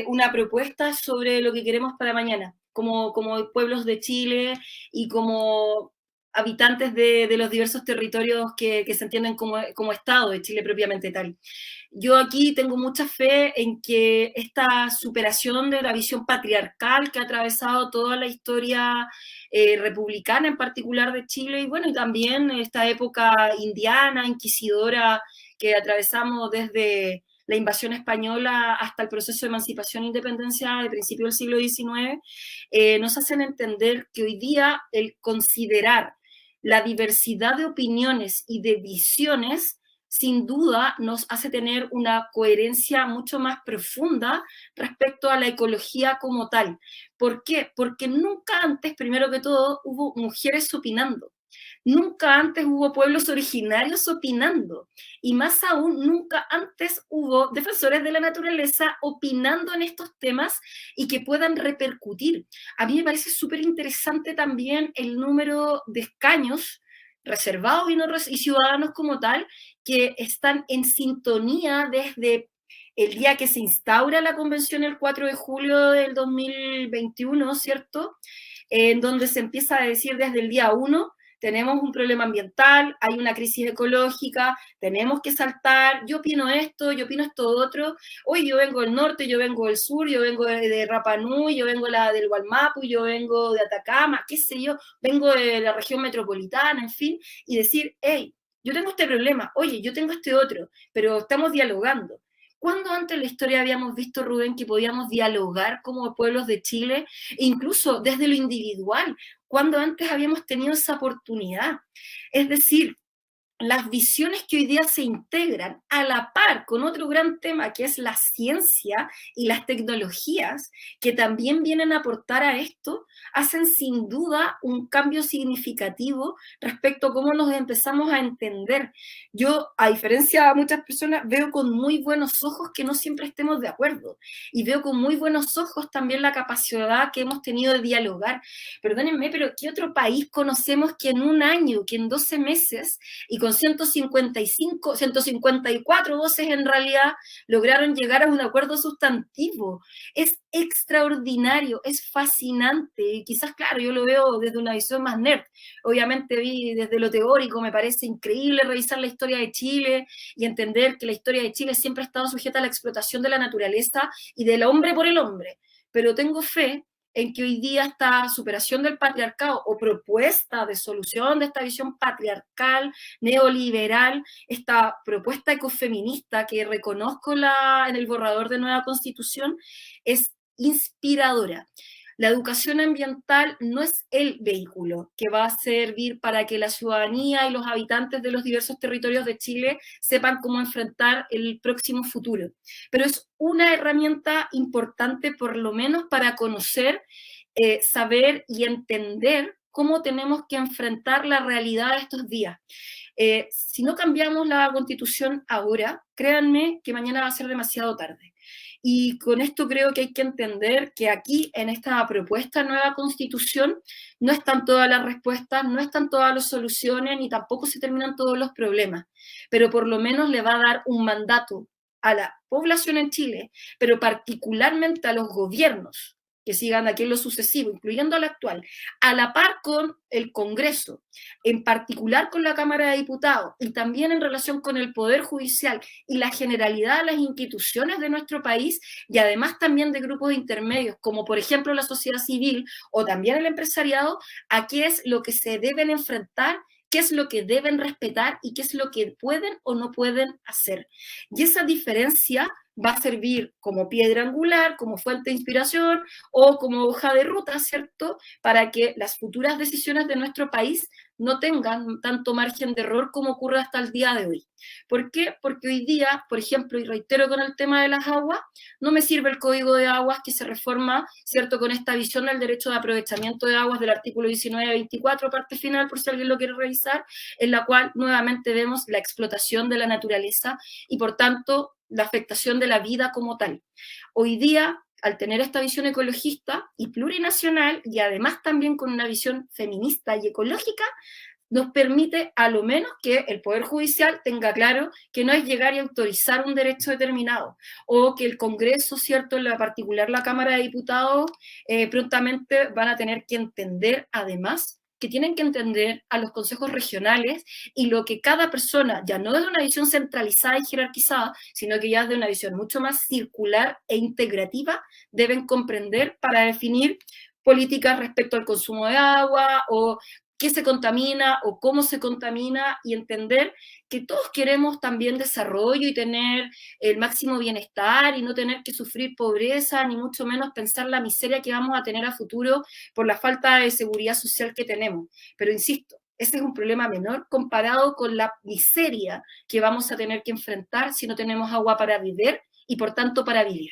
una propuesta sobre lo que queremos para mañana, como pueblos de Chile y como habitantes de los diversos territorios que se entienden como Estado de Chile propiamente tal. Yo aquí tengo mucha fe en que esta superación de la visión patriarcal que ha atravesado toda la historia republicana, en particular de Chile, y bueno, y también esta época indiana, inquisidora, que atravesamos desde la invasión española hasta el proceso de emancipación e independencia de principio del siglo XIX, nos hacen entender que hoy día el considerar la diversidad de opiniones y de visiones sin duda nos hace tener una coherencia mucho más profunda respecto a la ecología como tal. ¿Por qué? Porque nunca antes, primero que todo, hubo mujeres opinando. Nunca antes hubo pueblos originarios opinando. Y más aún, nunca antes hubo defensores de la naturaleza opinando en estos temas y que puedan repercutir. A mí me parece súper interesante también el número de escaños reservados y ciudadanos como tal, que están en sintonía desde el día que se instaura la convención el 4 de julio del 2021, ¿cierto? En donde se empieza a decir desde el día 1, tenemos un problema ambiental, hay una crisis ecológica, tenemos que saltar, yo opino esto otro, hoy yo vengo del norte, yo vengo del sur, yo vengo de Rapa Nui, yo vengo del Gualmapu, yo vengo de Atacama, qué sé yo, vengo de la región metropolitana, en fin, y decir, hey, yo tengo este problema, oye, yo tengo este otro, pero estamos dialogando. ¿Cuándo antes en la historia habíamos visto, Rubén, que podíamos dialogar como pueblos de Chile, e incluso desde lo individual? ¿Cuándo antes habíamos tenido esa oportunidad? Es decir, las visiones que hoy día se integran a la par con otro gran tema que es la ciencia y las tecnologías, que también vienen a aportar a esto, hacen sin duda un cambio significativo respecto a cómo nos empezamos a entender. Yo, a diferencia de muchas personas, veo con muy buenos ojos que no siempre estemos de acuerdo, y veo con muy buenos ojos también la capacidad que hemos tenido de dialogar. Perdónenme, pero ¿qué otro país conocemos que en un año, que en 12 meses, y con 154 voces en realidad lograron llegar a un acuerdo sustantivo. Es extraordinario, es fascinante, y quizás, claro, yo lo veo desde una visión más nerd. Obviamente vi desde lo teórico, me parece increíble revisar la historia de Chile y entender que la historia de Chile siempre ha estado sujeta a la explotación de la naturaleza y del hombre por el hombre, pero tengo fe en que hoy día esta superación del patriarcado o propuesta de solución de esta visión patriarcal, neoliberal, esta propuesta ecofeminista que reconozco en el borrador de nueva constitución, es inspiradora. La educación ambiental no es el vehículo que va a servir para que la ciudadanía y los habitantes de los diversos territorios de Chile sepan cómo enfrentar el próximo futuro, pero es una herramienta importante por lo menos para conocer, saber y entender cómo tenemos que enfrentar la realidad de estos días. Si no cambiamos la Constitución ahora, créanme que mañana va a ser demasiado tarde. Y con esto creo que hay que entender que aquí, en esta propuesta de nueva Constitución, no están todas las respuestas, no están todas las soluciones, ni tampoco se terminan todos los problemas, pero por lo menos le va a dar un mandato a la población en Chile, pero particularmente a los gobiernos que sigan aquí en lo sucesivo, incluyendo al actual, a la par con el Congreso, en particular con la Cámara de Diputados, y también en relación con el Poder Judicial y la generalidad de las instituciones de nuestro país, y además también de grupos intermedios, como por ejemplo la sociedad civil o también el empresariado, a qué es lo que se deben enfrentar, qué es lo que deben respetar y qué es lo que pueden o no pueden hacer. Y esa diferencia va a servir como piedra angular, como fuente de inspiración o como hoja de ruta, ¿cierto?, para que las futuras decisiones de nuestro país no tengan tanto margen de error como ocurre hasta el día de hoy. ¿Por qué? Porque hoy día, por ejemplo, y reitero con el tema de las aguas, no me sirve el Código de Aguas que se reforma, ¿cierto?, con esta visión del derecho de aprovechamiento de aguas del artículo 19-24, parte final, por si alguien lo quiere revisar, en la cual nuevamente vemos la explotación de la naturaleza y, por tanto, la afectación de la vida como tal. Hoy día, al tener esta visión ecologista y plurinacional, y además también con una visión feminista y ecológica, nos permite a lo menos que el Poder Judicial tenga claro que no es llegar y autorizar un derecho determinado, o que el Congreso, ¿cierto?, en la particular la Cámara de Diputados, prontamente van a tener que entender además que tienen que entender a los consejos regionales y lo que cada persona, ya no desde una visión centralizada y jerarquizada, sino que ya desde una visión mucho más circular e integrativa, deben comprender para definir políticas respecto al consumo de agua o qué se contamina o cómo se contamina, y entender que todos queremos también desarrollo y tener el máximo bienestar y no tener que sufrir pobreza, ni mucho menos pensar la miseria que vamos a tener a futuro por la falta de seguridad social que tenemos. Pero insisto, ese es un problema menor comparado con la miseria que vamos a tener que enfrentar si no tenemos agua para beber y por tanto para vivir.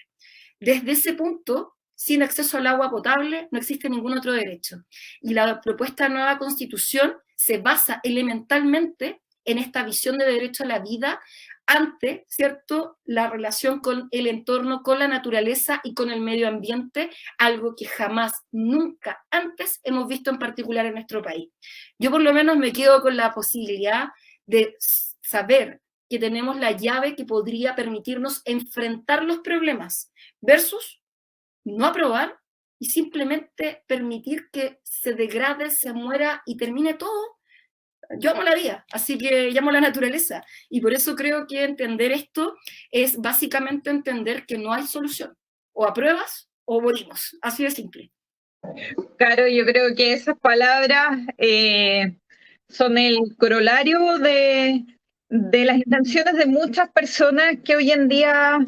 Desde ese punto, sin acceso al agua potable no existe ningún otro derecho. Y la propuesta de nueva Constitución se basa elementalmente en esta visión de derecho a la vida ante, ¿cierto?, la relación con el entorno, con la naturaleza y con el medio ambiente, algo que jamás, nunca antes hemos visto en particular en nuestro país. Yo por lo menos me quedo con la posibilidad de saber que tenemos la llave que podría permitirnos enfrentar los problemas versus no aprobar y simplemente permitir que se degrade, se muera y termine todo. Yo amo la vida, así que llamo a la naturaleza. Y por eso creo que entender esto es básicamente entender que no hay solución. O apruebas o morimos. Así de simple. Claro, yo creo que esas palabras son el corolario de las intenciones de muchas personas que hoy en día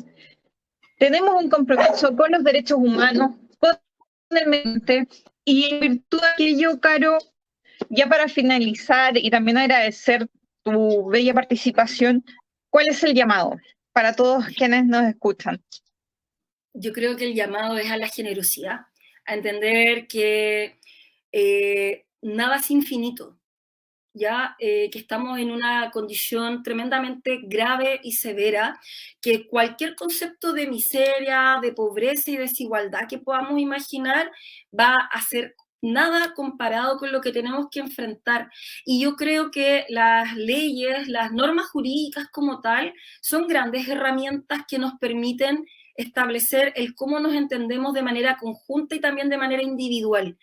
tenemos un compromiso con los derechos humanos, con el medio ambiente, y en virtud de aquello, Caro, ya para finalizar y también agradecer tu bella participación, ¿cuál es el llamado para todos quienes nos escuchan? Yo creo que el llamado es a la generosidad, a entender que nada es infinito, ya que estamos en una condición tremendamente grave y severa, que cualquier concepto de miseria, de pobreza y desigualdad que podamos imaginar va a ser nada comparado con lo que tenemos que enfrentar. Y yo creo que las leyes, las normas jurídicas como tal, son grandes herramientas que nos permiten establecer el cómo nos entendemos de manera conjunta y también de manera individual.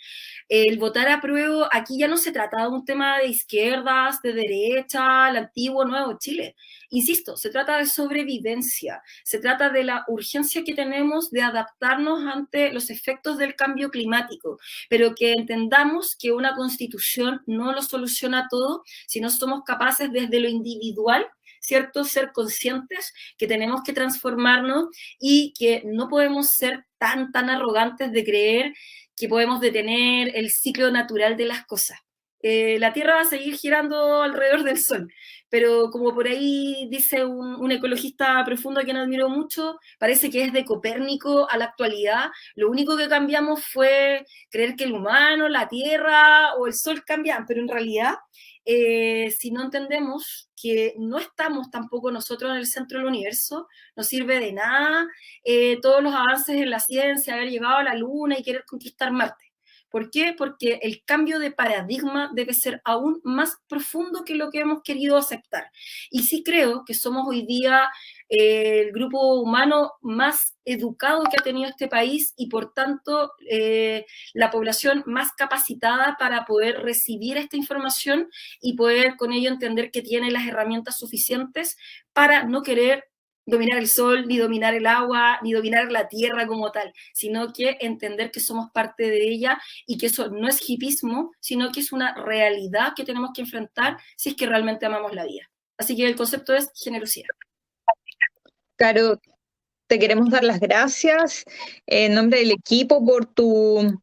El votar apruebo, aquí ya no se trata de un tema de izquierdas, de derecha, el antiguo, nuevo Chile. Insisto, se trata de sobrevivencia, se trata de la urgencia que tenemos de adaptarnos ante los efectos del cambio climático, pero que entendamos que una constitución no lo soluciona todo si no somos capaces desde lo individual, ¿cierto?, ser conscientes que tenemos que transformarnos y que no podemos ser tan arrogantes de creer que podemos detener el ciclo natural de las cosas. La Tierra va a seguir girando alrededor del Sol, pero como por ahí dice un ecologista profundo a quien admiro mucho, parece que es de Copérnico a la actualidad, lo único que cambiamos fue creer que el humano, la Tierra o el Sol cambian, pero en realidad, si no entendemos que no estamos tampoco nosotros en el centro del universo, no sirve de nada todos los avances en la ciencia, haber llegado a la Luna y querer conquistar Marte. ¿Por qué? Porque el cambio de paradigma debe ser aún más profundo que lo que hemos querido aceptar. Y sí creo que somos hoy día el grupo humano más educado que ha tenido este país y por tanto la población más capacitada para poder recibir esta información y poder con ello entender que tiene las herramientas suficientes para no querer dominar el sol, ni dominar el agua, ni dominar la tierra como tal, sino que entender que somos parte de ella y que eso no es hipismo, sino que es una realidad que tenemos que enfrentar si es que realmente amamos la vida. Así que el concepto es generosidad. Caro, te queremos dar las gracias en nombre del equipo por tu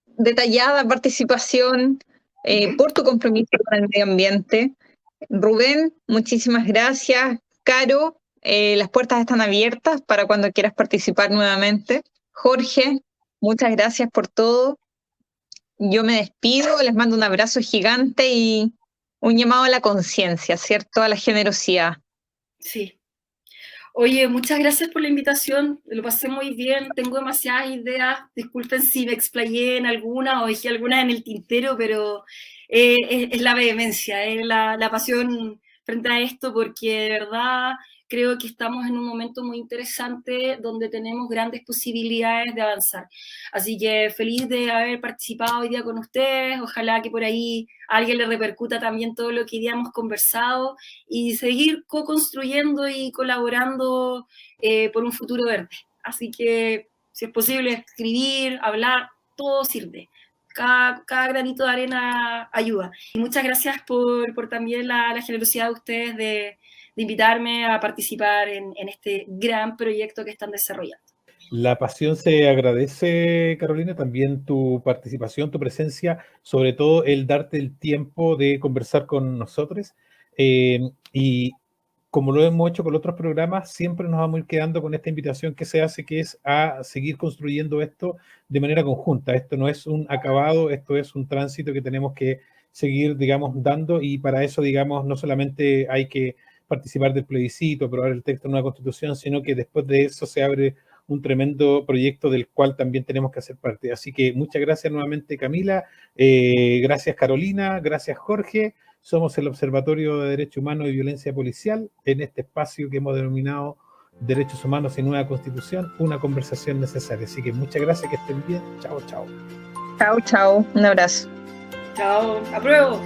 detallada participación, por tu compromiso con el medio ambiente. Rubén, muchísimas gracias. Caro, las puertas están abiertas para cuando quieras participar nuevamente. Jorge, muchas gracias por todo. Yo me despido, les mando un abrazo gigante y un llamado a la conciencia, ¿cierto? A la generosidad. Sí. Oye, muchas gracias por la invitación, lo pasé muy bien, tengo demasiadas ideas, disculpen si me explayé en alguna o dejé algunas en el tintero, pero es la vehemencia, es la pasión frente a esto, porque de verdad creo que estamos en un momento muy interesante donde tenemos grandes posibilidades de avanzar. Así que feliz de haber participado hoy día con ustedes, ojalá que por ahí a alguien le repercuta también todo lo que hoy día hemos conversado y seguir co-construyendo y colaborando por un futuro verde. Así que, si es posible, escribir, hablar, todo sirve. Cada granito de arena ayuda. Y muchas gracias por también la generosidad de ustedes de invitarme a participar en este gran proyecto que están desarrollando. La pasión se agradece, Carolina, también tu participación, tu presencia, sobre todo el darte el tiempo de conversar con nosotros. Y como lo hemos hecho con otros programas, siempre nos vamos a ir quedando con esta invitación que se hace, que es a seguir construyendo esto de manera conjunta. Esto no es un acabado, esto es un tránsito que tenemos que seguir, digamos, dando, y para eso, digamos, no solamente hay que participar del plebiscito, aprobar el texto de una constitución, sino que después de eso se abre un tremendo proyecto del cual también tenemos que hacer parte. Así que muchas gracias nuevamente, Camila, gracias, Carolina, gracias, Jorge. Somos el Observatorio de Derechos Humanos y Violencia Policial, en este espacio que hemos denominado Derechos Humanos y Nueva Constitución, una conversación necesaria. Así que muchas gracias, que estén bien. Chao, chao. Chao, chao. Un abrazo. Chao, apruebo.